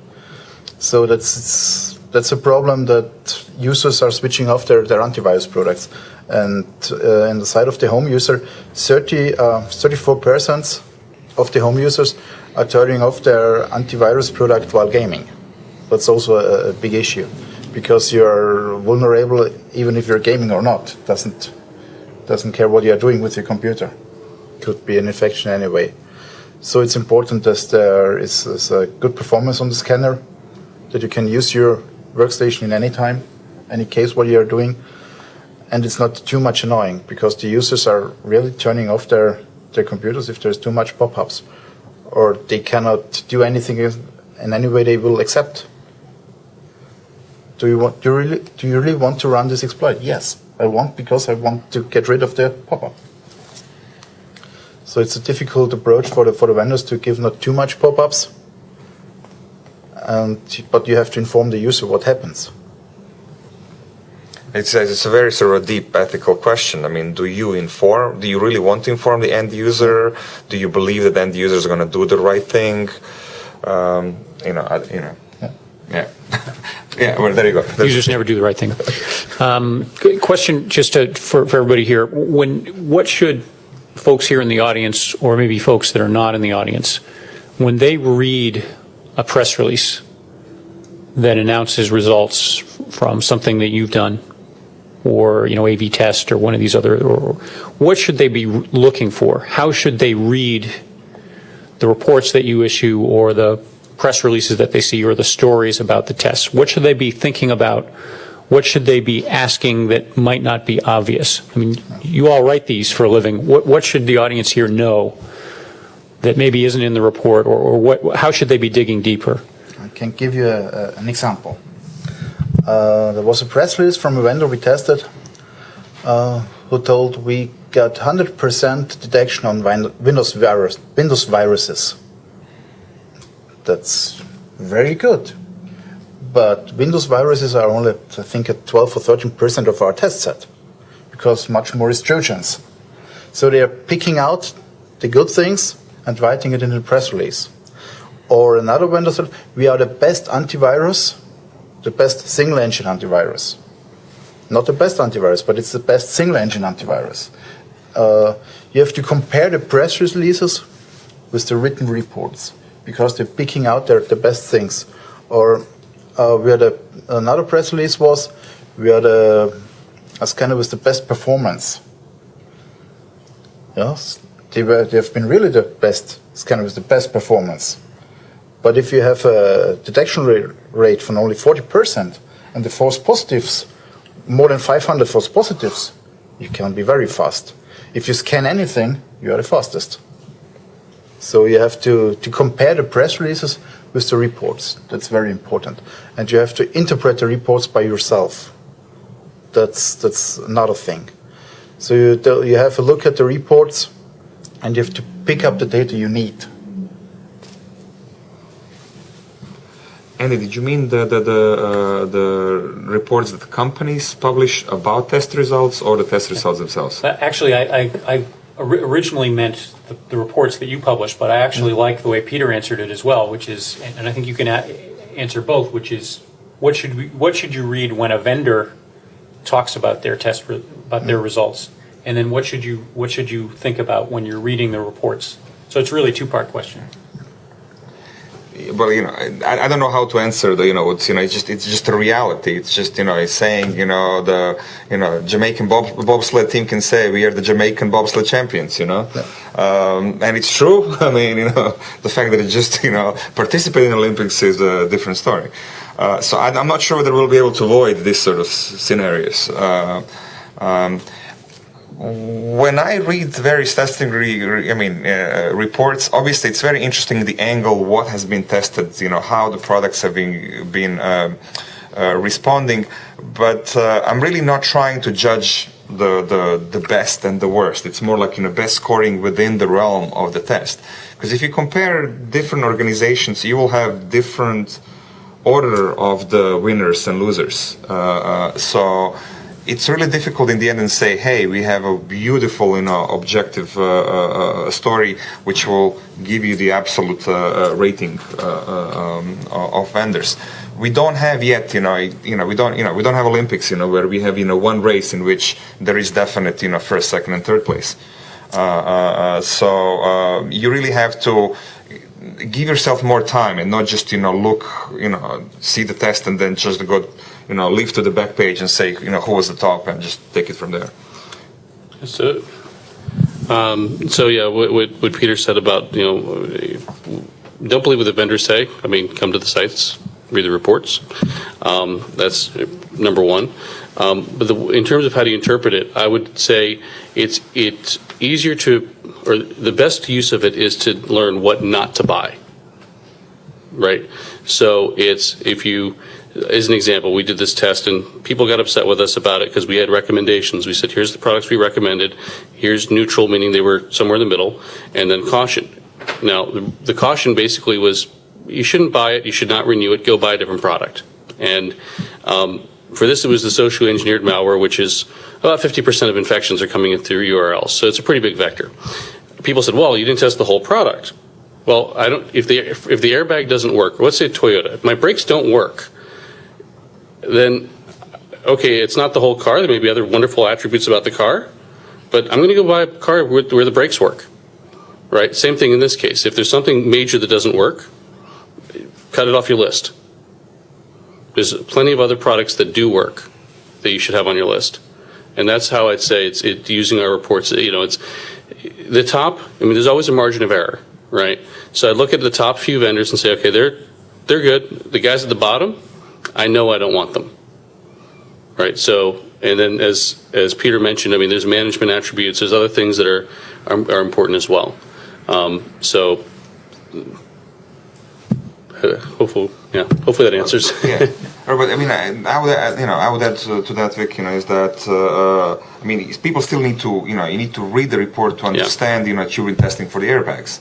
So that's a problem that users are switching off their antivirus products. And in the side of the home user, 34% of the home users are turning off their antivirus product while gaming. That's also a big issue because you're vulnerable even if you're gaming or not. Doesn't care what you're doing with your computer. Could be an infection anyway. So it's important that there is a good performance on the scanner, that you can use your workstation in any time, any case what you're doing, and it's not too much annoying because the users are really turning off their computers if there's too much pop-ups, or they cannot do anything in any way they will accept. Do you really want to run this exploit? Yes, I want, because I want to get rid of the pop-up. So it's a difficult approach for the vendors to give not too much pop-ups. But you have to inform the user what happens. It's a very sort of deep ethical question. I mean, do you really want to inform the end user? Do you believe that the end user is going to do the right thing? Yeah. Yeah, well, there you go. Users never do the right thing. Question just for everybody here. What should folks here in the audience, or maybe folks that are not in the audience, when they read a press release that announces results from something that you've done, or AV test, or one of these other, or what should they be looking for? How should they read the reports that you issue, or the press releases that they see, or the stories about the tests? What should they be thinking about? What should they be asking that might not be obvious? I mean, you all write these for a living. What should the audience here know that maybe isn't in the report, or how should they be digging deeper? I can give you an example. There was a press release from a vendor we tested who told we got 100% detection on Windows viruses. That's very good. But Windows viruses are only, I think, at 12 or 13% of our test set, because much more is Trojans. So they are picking out the good things and writing it in the press release. Or another vendor said, we are the best antivirus, the best single engine antivirus. Not the best antivirus, but it's the best single engine antivirus. You have to compare the press releases with the written reports because they're picking out the best things. Or another press release was, we are the scanner with the best performance. Yes, they have been really the best scanner with the best performance. But if you have a detection rate from only 40% and the false positives, more than 500 false positives, you can be very fast. If you scan anything, you are the fastest. So you have to compare the press releases with the reports. That's very important. And you have to interpret the reports by yourself. That's another thing. So you have a look at the reports and you have to pick up the data you need. Andy, did you mean the reports that companies publish about test results or the test results themselves? Actually, I originally meant the reports that you publish, but I actually like the way Peter answered it as well, which is, and I think you can answer both, which is, what should you read when a vendor talks about their about their results, and then what should you think about when you're reading the reports? So it's really a two-part question. Well, I don't know how to answer it's just a reality. It's just, it's saying, the Jamaican bobsled team can say we are the Jamaican bobsled champions, and it's true. I mean, the fact that it just, participating in the Olympics is a different story. So I'm not sure whether we'll be able to avoid this sort of scenarios. When I read various testing reports, obviously it's very interesting the angle, what has been tested, how the products have been responding, but I'm really not trying to judge the best and the worst. It's more like best scoring within the realm of the test. Because if you compare different organizations, you will have different order of the winners and losers. So it's really difficult in the end and say, hey, we have a beautiful, objective story which will give you the absolute rating of vendors. We don't have yet, we don't have Olympics, where we have, one race in which there is definite, first, second, and third place. So you really have to give yourself more time and not just, look, see the test and then just go, leave to the back page and say, who was the top and just take it from there. So yeah, what Peter said about, don't believe what the vendors say. I mean, come to the sites, read the reports. That's number one. But in terms of how do you interpret it, I would say it's easier or the best use of it is to learn what not to buy. Right? So as an example, we did this test and people got upset with us about it because we had recommendations. We said, here's the products we recommended. Here's neutral, meaning they were somewhere in the middle, and then caution. Now, the caution basically was, you shouldn't buy it, you should not renew it, go buy a different product. And for this, it was the socially engineered malware, which is about 50% of infections are coming in through URLs. So it's a pretty big vector. People said, well, you didn't test the whole product. Well, if the airbag doesn't work, let's say Toyota, if my brakes don't work, then, okay, it's not the whole car. There may be other wonderful attributes about the car, but I'm going to go buy a car where the brakes work, right? Same thing in this case. If there's something major that doesn't work, cut it off your list. There's plenty of other products that do work that you should have on your list. And that's how I'd say it's using our reports. It's the top. I mean, there's always a margin of error, right? So I look at the top few vendors and say, okay, they're good. The guys at the bottom, I know I don't want them, right? So, and then as Peter mentioned, I mean, there's management attributes. There's other things that are important as well. So hopefully that answers. Yeah, but I mean, I would add to that, Vic. Is that I mean, people still need to, you need to read the report to understand, Turing testing for the airbags.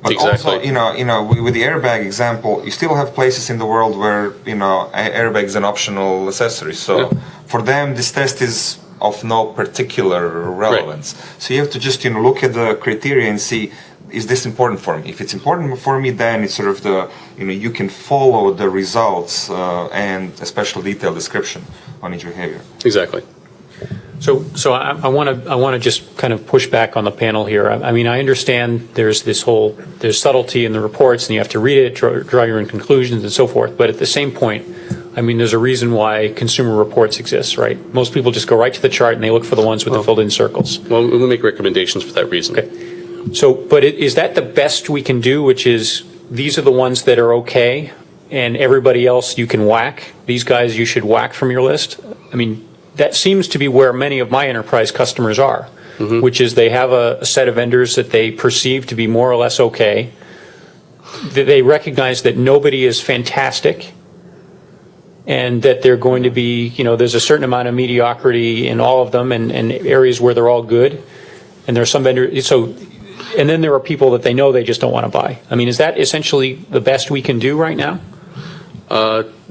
But exactly. Also, with the airbag example, you still have places in the world where, airbag is an optional accessory. So for them, this test is of no particular relevance. Right. So you have to just, look at the criteria and see, is this important for me? If it's important for me, then it's sort of you can follow the results and a special detailed description on each behavior. Exactly. So I want to just kind of push back on the panel here. I mean, I understand there's subtlety in the reports, and you have to read it, draw your own conclusions, and so forth. But at the same point, I mean, there's a reason why Consumer Reports exists, right? Most people just go right to the chart and they look for the ones with the filled-in circles. Well, we make recommendations for that reason. Okay. So, but is that the best we can do? Which is, these are the ones that are okay, and everybody else you can whack. These guys you should whack from your list. I mean, that seems to be where many of my enterprise customers are, which is they have a set of vendors that they perceive to be more or less okay. They recognize that nobody is fantastic, and that they're going to be, there's a certain amount of mediocrity in all of them, and areas where they're all good. And there are some vendors, and then there are people that they know they just don't want to buy. I mean, is that essentially the best we can do right now?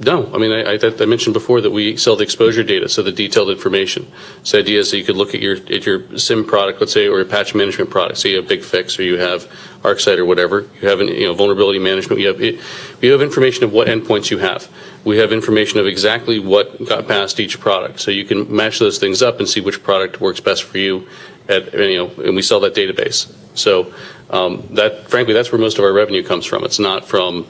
No, I mean, I mentioned before that we sell the exposure data, so the detailed information. So the idea is that you could look at your SIM product, let's say, or your patch management product. So you have BigFix, or you have ArcSight, or whatever. You have vulnerability management. We have information of what endpoints you have. We have information of exactly what got past each product. So you can match those things up and see which product works best for you. And we sell that database. So frankly, that's where most of our revenue comes from. It's not from.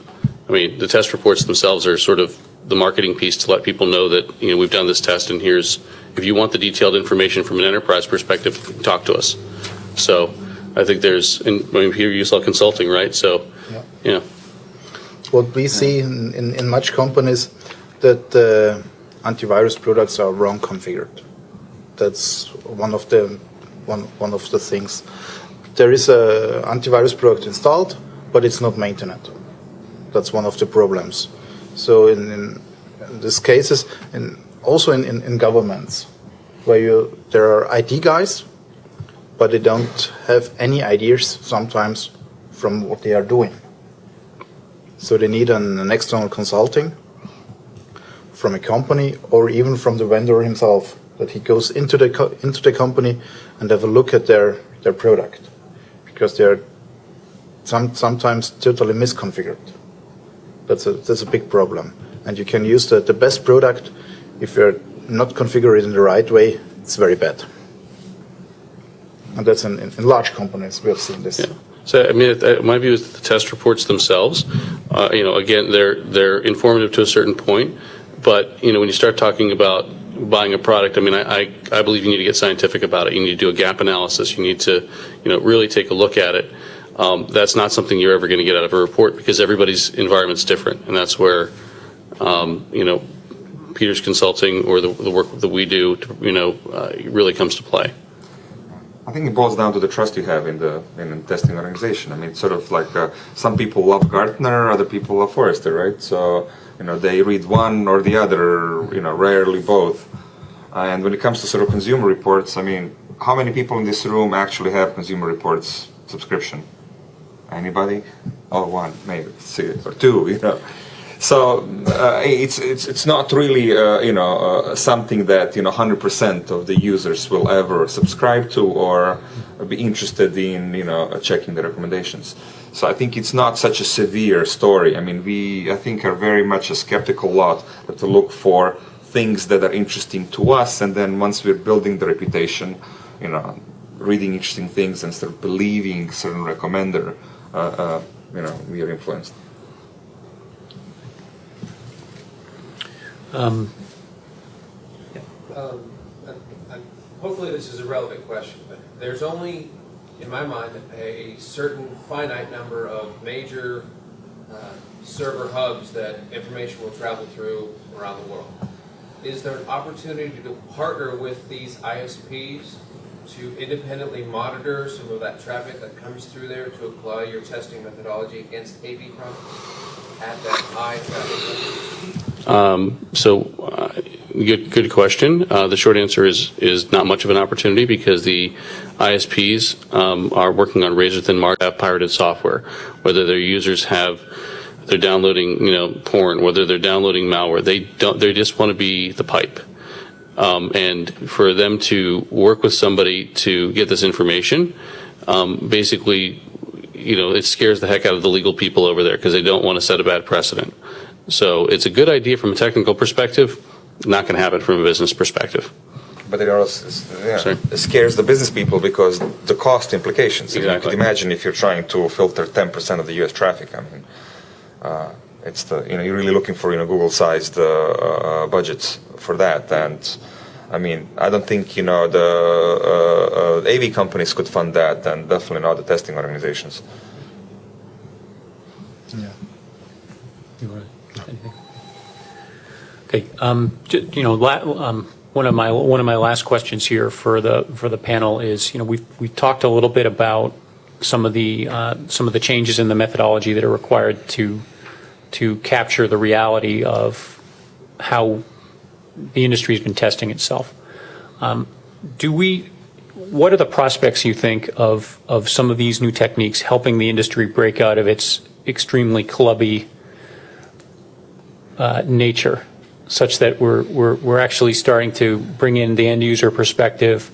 I mean, the test reports themselves are sort of the marketing piece to let people know that, we've done this test, and if you want the detailed information from an enterprise perspective, talk to us. So I think here you sell consulting, right? So, yeah. What we see in much companies, that the antivirus products are wrong configured. That's one of the things. There is a antivirus product installed, but it's not maintained. That's one of the problems. So in these cases, and also in governments, where there are IT guys, but they don't have any ideas sometimes from what they are doing. So they need an external consulting from a company, or even from the vendor himself, that he goes into the company and have a look at their product, because they are sometimes totally misconfigured. That's a big problem. And you can use the best product, if you're not configured in the right way, it's very bad. And that's in large companies, we have seen this. Yeah. So, I mean, my view is the test reports themselves, again, they're informative to a certain point. But, when you start talking about buying a product, I mean, I believe you need to get scientific about it. You need to do a gap analysis. You need to, really take a look at it. That's not something you're ever going to get out of a report, because everybody's environment's different, and that's where, Peter's Consulting, or the work that we do, really comes to play. I think it boils down to the trust you have in the testing organization. I mean, it's sort of like some people love Gartner, other people love Forrester, right? So they read one or the other, rarely both. And when it comes to sort of Consumer Reports, I mean, how many people in this room actually have Consumer Reports subscription? Anybody? Oh, one, maybe, or two, So it's not really something that 100% of the users will ever subscribe to or be interested in checking the recommendations. So I think it's not such a severe story. I mean, I think are very much a skeptical lot to look for things that are interesting to us, and then once we're building the reputation, reading interesting things and start believing certain recommender, we are influenced. Hopefully this is a relevant question, but there's only, in my mind, a certain finite number of major server hubs that information will travel through around the world. Is there an opportunity to partner with these ISPs to independently monitor some of that traffic that comes through there, to apply your testing methodology against AV products at that high traffic level? Good question. The short answer is not much of an opportunity, because the ISPs are working on razor-thin markup pirated software. Whether their users they're downloading porn, whether they're downloading malware, they just want to be the pipe. And for them to work with somebody to get this information, basically, it scares the heck out of the legal people over there because they don't want to set a bad precedent. So it's a good idea from a technical perspective, not going to happen from a business perspective. But it also Sorry? it scares the business people because the cost implications. You Exactly. could imagine if you're trying to filter 10% of the U.S. traffic. I mean, it's you're really looking for Google-sized budgets for that, and I mean, I don't think the AV companies could fund that, and definitely not the testing organizations. Yeah. Anything? Okay. One of my last questions here for the panel is, we've talked a little bit about some of the changes in the methodology that are required to capture the reality of how the industry has been testing itself. What are the prospects, you think, of some of these new techniques helping the industry break out of its extremely clubby nature, such that we're actually starting to bring in the end user perspective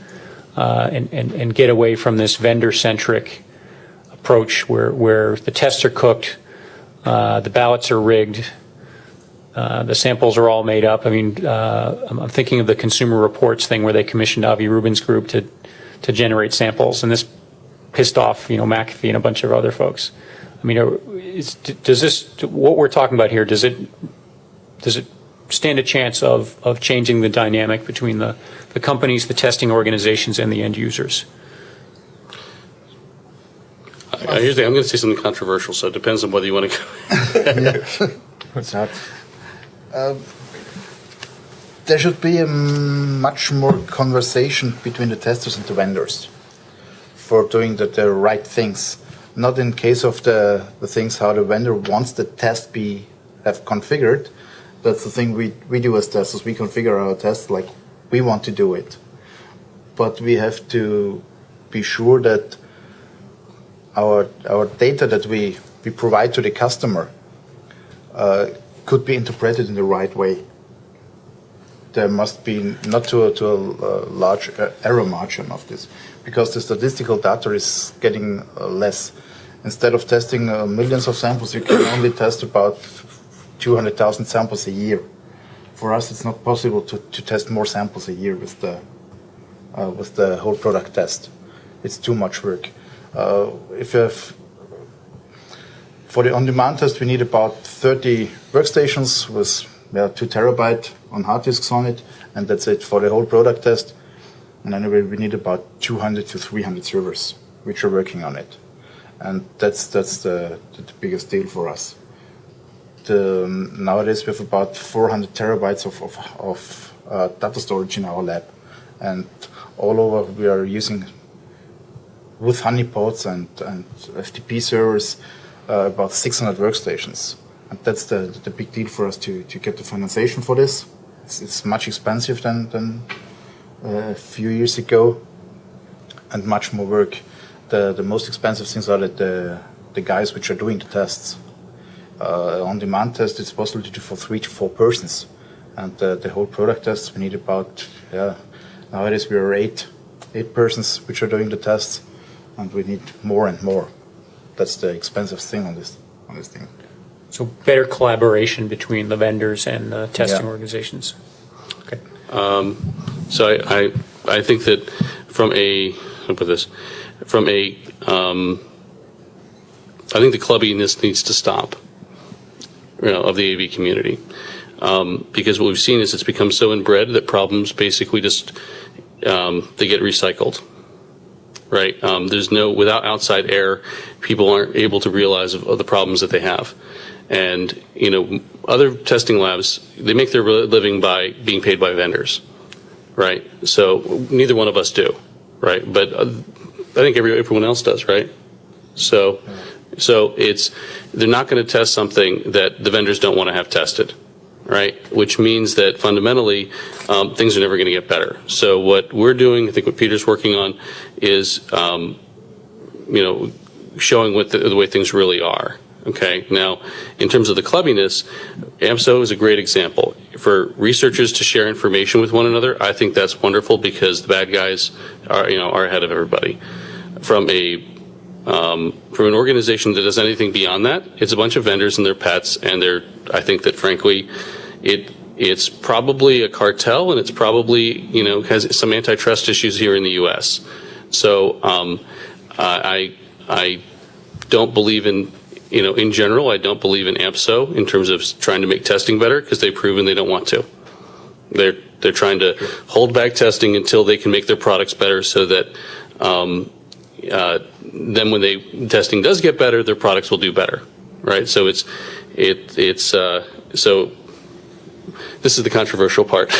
and get away from this vendor centric approach where the tests are cooked, the ballots are rigged, the samples are all made up. I mean, I'm thinking of the Consumer Reports thing where they commissioned Avi Rubin's group to generate samples, and this pissed off McAfee and a bunch of other folks. I mean, what we're talking about here, does it stand a chance of changing the dynamic between the companies, the testing organizations, and the end users? Here's I'm going to say something controversial, so it depends on whether you want to go. What's that? There should be a much more conversation between the testers and the vendors for doing the right things. Not in case of the things how the vendor wants the test have configured. That's the thing we do as testers. We configure our test like we want to do it. But we have to be sure that our data that we provide to the customer could be interpreted in the right way. There must be not to a large error margin of this, because the statistical data is getting less. Instead of testing millions of samples, you can only test about 200,000 samples a year. For us, it's not possible to test more samples a year with the whole product test. It's too much work. For the on-demand test, we need about 30 workstations with 2 terabyte on hard disks on it, and that's it for the whole product test. And anyway, we need about 200 to 300 servers which are working on it, and that's the biggest deal for us. Nowadays we have about 400 terabytes of data storage in our lab, and all over we are using with honeypots and FTP servers about 600 workstations, and that's the big deal for us to get the financing for this. It's much expensive than a few years ago, and much more work. The most expensive things are the guys which are doing the tests. On-demand test it's possible to do for 3 to 4 persons, and the whole product tests we need about nowadays we are 8 persons which are doing the tests, and we need more and more. That's the expensive thing on this thing. So better collaboration between the vendors and the testing organizations. Okay. So I think that I think the clubbiness needs to stop, of the AV community, because what we've seen is it's become so inbred that problems basically just they get recycled. Right. Without outside air, people aren't able to realize of the problems that they have. And, other testing labs, they make their living by being paid by vendors. Right. So neither one of us do. Right. But I think everyone else does. Right. So they're not going to test something that the vendors don't want to have tested. Right, which means that fundamentally things are never going to get better. So what we're doing, I think what Peter's working on, is showing what the way things really are. Okay, now in terms of the clubbiness, AMSO is a great example for researchers to share information with one another. I think that's wonderful because the bad guys are ahead of everybody. From a from an organization that does anything beyond that, it's a bunch of vendors and their pets, and I think that frankly, it's probably a cartel, and it's probably, has some antitrust issues here in the U.S. So I don't believe in, in general, I don't believe in AMPSO in terms of trying to make testing better, because they've proven they don't want to. They're trying to hold back testing until they can make their products better, so that then when testing does get better, their products will do better, right? So so this is the controversial part.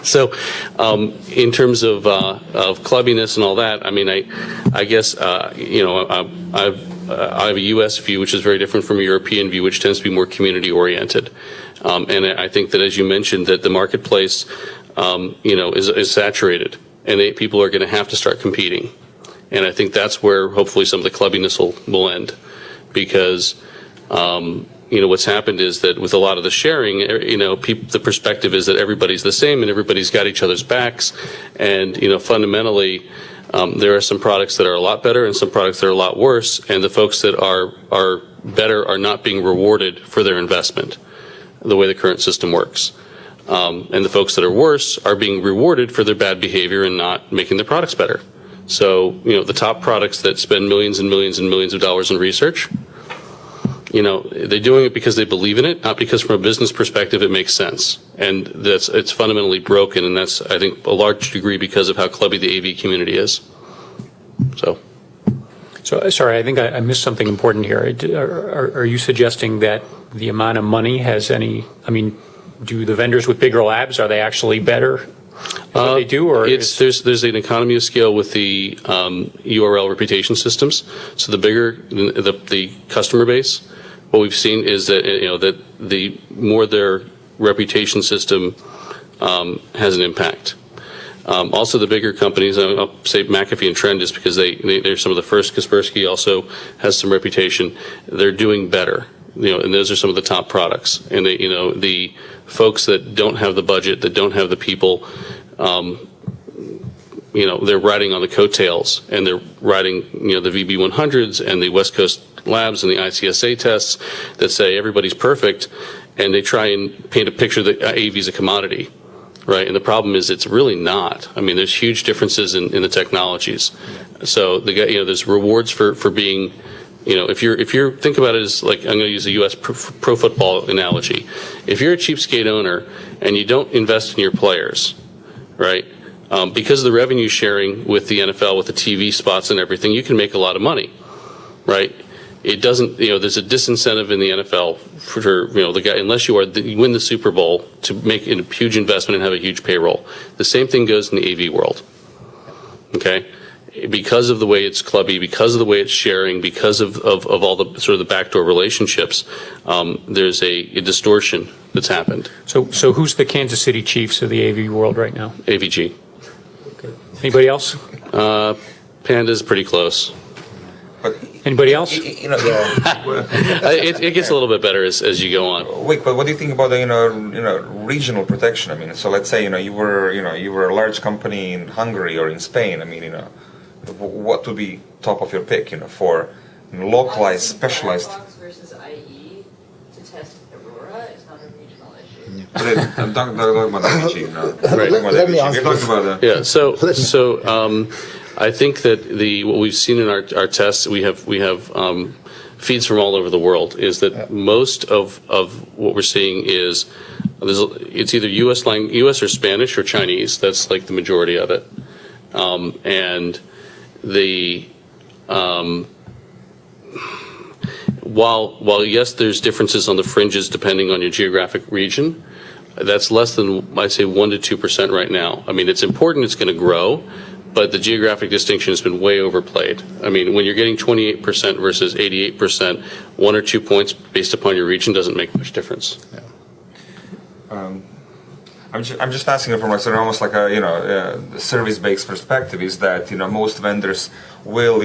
So in terms of clubbiness and all that, I mean, I guess I have a U.S. view, which is very different from a European view, which tends to be more community oriented. And I think that, as you mentioned, that the marketplace, is saturated, and people are going to have to start competing. And I think that's where hopefully some of the clubbiness will end, because what's happened is that with a lot of the sharing, the perspective is that everybody's the same and everybody's got each other's backs, and fundamentally. There are some products that are a lot better and some products that are a lot worse, and the folks that are better are not being rewarded for their investment, the way the current system works. And the folks that are worse are being rewarded for their bad behavior and not making their products better. So, the top products that spend millions and millions and millions of dollars in research, they're doing it because they believe in it, not because from a business perspective it makes sense. And it's fundamentally broken, and that's, I think, a large degree because of how clubby the AV community is. So sorry, I think I missed something important here. Are you suggesting that the amount of money has any, do the vendors with bigger labs, are they actually better at what they do? Or there's an economy of scale with the URL reputation systems. So the bigger the customer base, what we've seen is that that the more their reputation system has an impact. Also, the bigger companies, I'll say McAfee and Trend, is because they're some of the first. Kaspersky also has some reputation. They're doing better, and those are some of the top products. And the folks that don't have the budget, that don't have the people, they're riding on the coattails, and they're riding the VB100s and the West Coast labs and the ICSA tests that say everybody's perfect, and they try and paint a picture that AV is a commodity, right? And the problem is it's really not. There's huge differences in the technologies. So there's rewards for being, if you're think about it as, like, I'm going to use a U.S. pro football analogy. If you're a cheapskate owner and you don't invest in your players, right? Because of the revenue sharing with the NFL, with the TV spots and everything, you can make a lot of money, right? It doesn't, there's a disincentive in the NFL for the guy, unless you win the Super Bowl, to make a huge investment and have a huge payroll. The same thing goes in the AV world. Okay? Because of the way it's clubby, because of the way it's sharing, because of all the sort of the backdoor relationships, there's a distortion that's happened. So who's the Kansas City Chiefs of the AV world right now? AVG. Okay. Anybody else? Panda's pretty close. Anybody else? It gets a little bit better as you go on. Wait, but what do you think about the regional protection? So let's say you were a large company in Hungary or in Spain. What would be top of your pick? For localized, specialized. Firefox versus IE to test Aurora is not a regional issue. I'm talking about AVG. Let me answer this. I think that what we've seen in our tests, we have feeds from all over the world, is that most of what we're seeing is it's either US or Spanish or Chinese. That's like the majority of it, and while yes, there's differences on the fringes depending on your geographic region. That's less than, I say, 1% to 2% right now. It's important. It's going to grow. But the geographic distinction has been way overplayed. When you're getting 28% versus 88%, 1 or 2 points based upon your region doesn't make much difference. Yeah. I'm just asking from almost like a service-based perspective. Is that most vendors will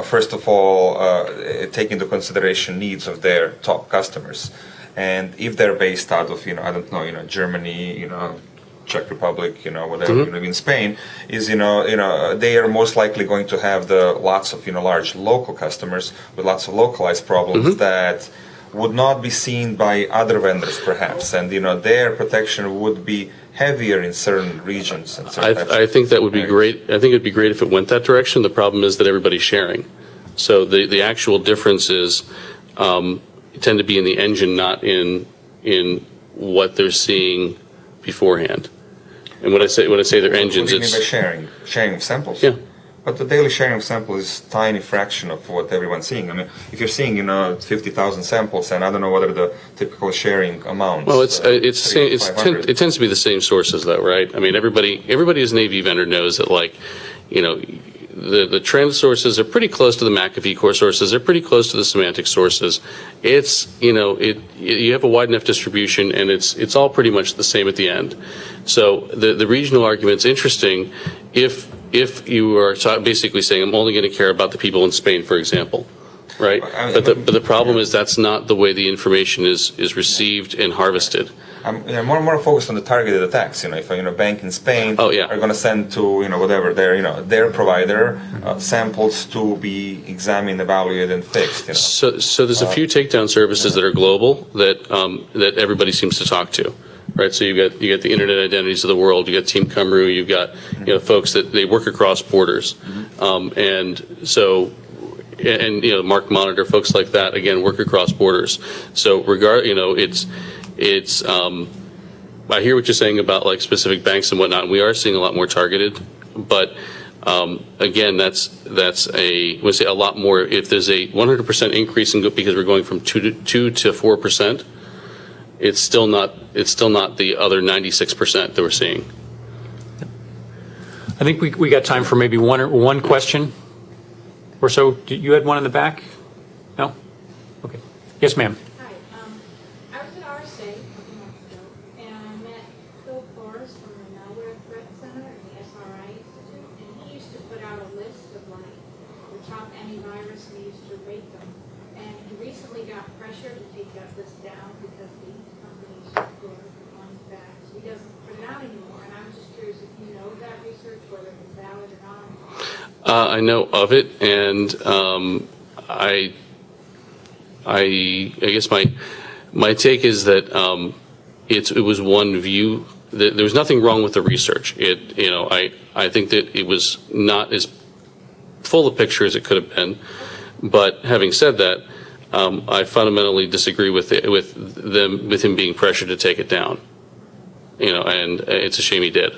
first of all take into consideration needs of their top customers, and if they're based out of Germany, Czech Republic, whatever, in Spain, is they are most likely going to have the lots of large local customers with lots of localized problems that would not be seen by other vendors, perhaps, and their protection would be heavier in certain regions. And certain types I of think that would be areas. great. I think it'd be great if it went that direction. The problem is that everybody's sharing. So the actual differences tend to be in the engine, not in what they're seeing beforehand. And when I say their engines, What do you mean it's by sharing of samples? Yeah. But the daily sharing of samples is a tiny fraction of what everyone's seeing. I mean, if you're seeing 50,000 samples, and I don't know what are the typical sharing amounts. Well, it 500. tends to be the same sources, though, right? I mean, everybody as an AV vendor knows that, the trend sources are pretty close to the McAfee core sources. They're pretty close to the semantic sources. It's you have a wide enough distribution, and it's all pretty much the same at the end. So the regional argument's interesting if you are basically saying I'm only going to care about the people in Spain, for example. Right, but the problem is that's not the way the information is received and harvested. I'm more focused on the targeted attacks. If a bank in Spain are going to send to whatever their provider samples to be examined, evaluated, and fixed. So there's a few takedown services that are global that everybody seems to talk to. Right, so you got the internet identities of the world. You got Team Cymru. You've got folks that they work across borders, and so. And Mark Monitor, folks like that, again, work across borders. So it's I hear what you're saying about like specific banks and whatnot. And we are seeing a lot more targeted, but again, that's a lot more. If there's a 100% increase because we're going from 2 to 4%, it's still not the other 96% that we're seeing. I think we got time for maybe one question or so. You had one in the back? No? Okay. Yes, ma'am. Hi. I was at RSA a couple months ago, and I met Phil Forrest from the Malware Threat Center and the SRI Institute, and he used to put out a list of the top antivirus, and he used to rate them. And he recently got pressure to take that list down because the companies were on back, so he doesn't put it out anymore. And I was just curious if you know that research, whether it's valid or not. I know of it, and I guess my take is that it was one view. That there was nothing wrong with the research. I think that it was not as full a picture as it could have been. But having said that, I fundamentally disagree with him being pressured to take it down. And it's a shame he did.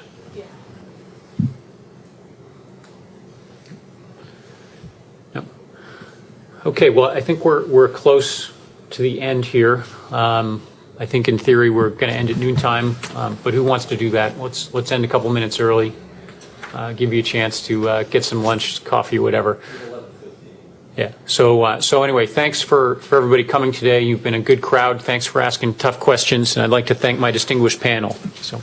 Okay, well, I think we're close to the end here. I think in theory we're going to end at noontime, but who wants to do that? Let's end a couple minutes early. Give you a chance to get some lunch, coffee, whatever. Yeah. So anyway, thanks for everybody coming today. You've been a good crowd. Thanks for asking tough questions, and I'd like to thank my distinguished panel. So.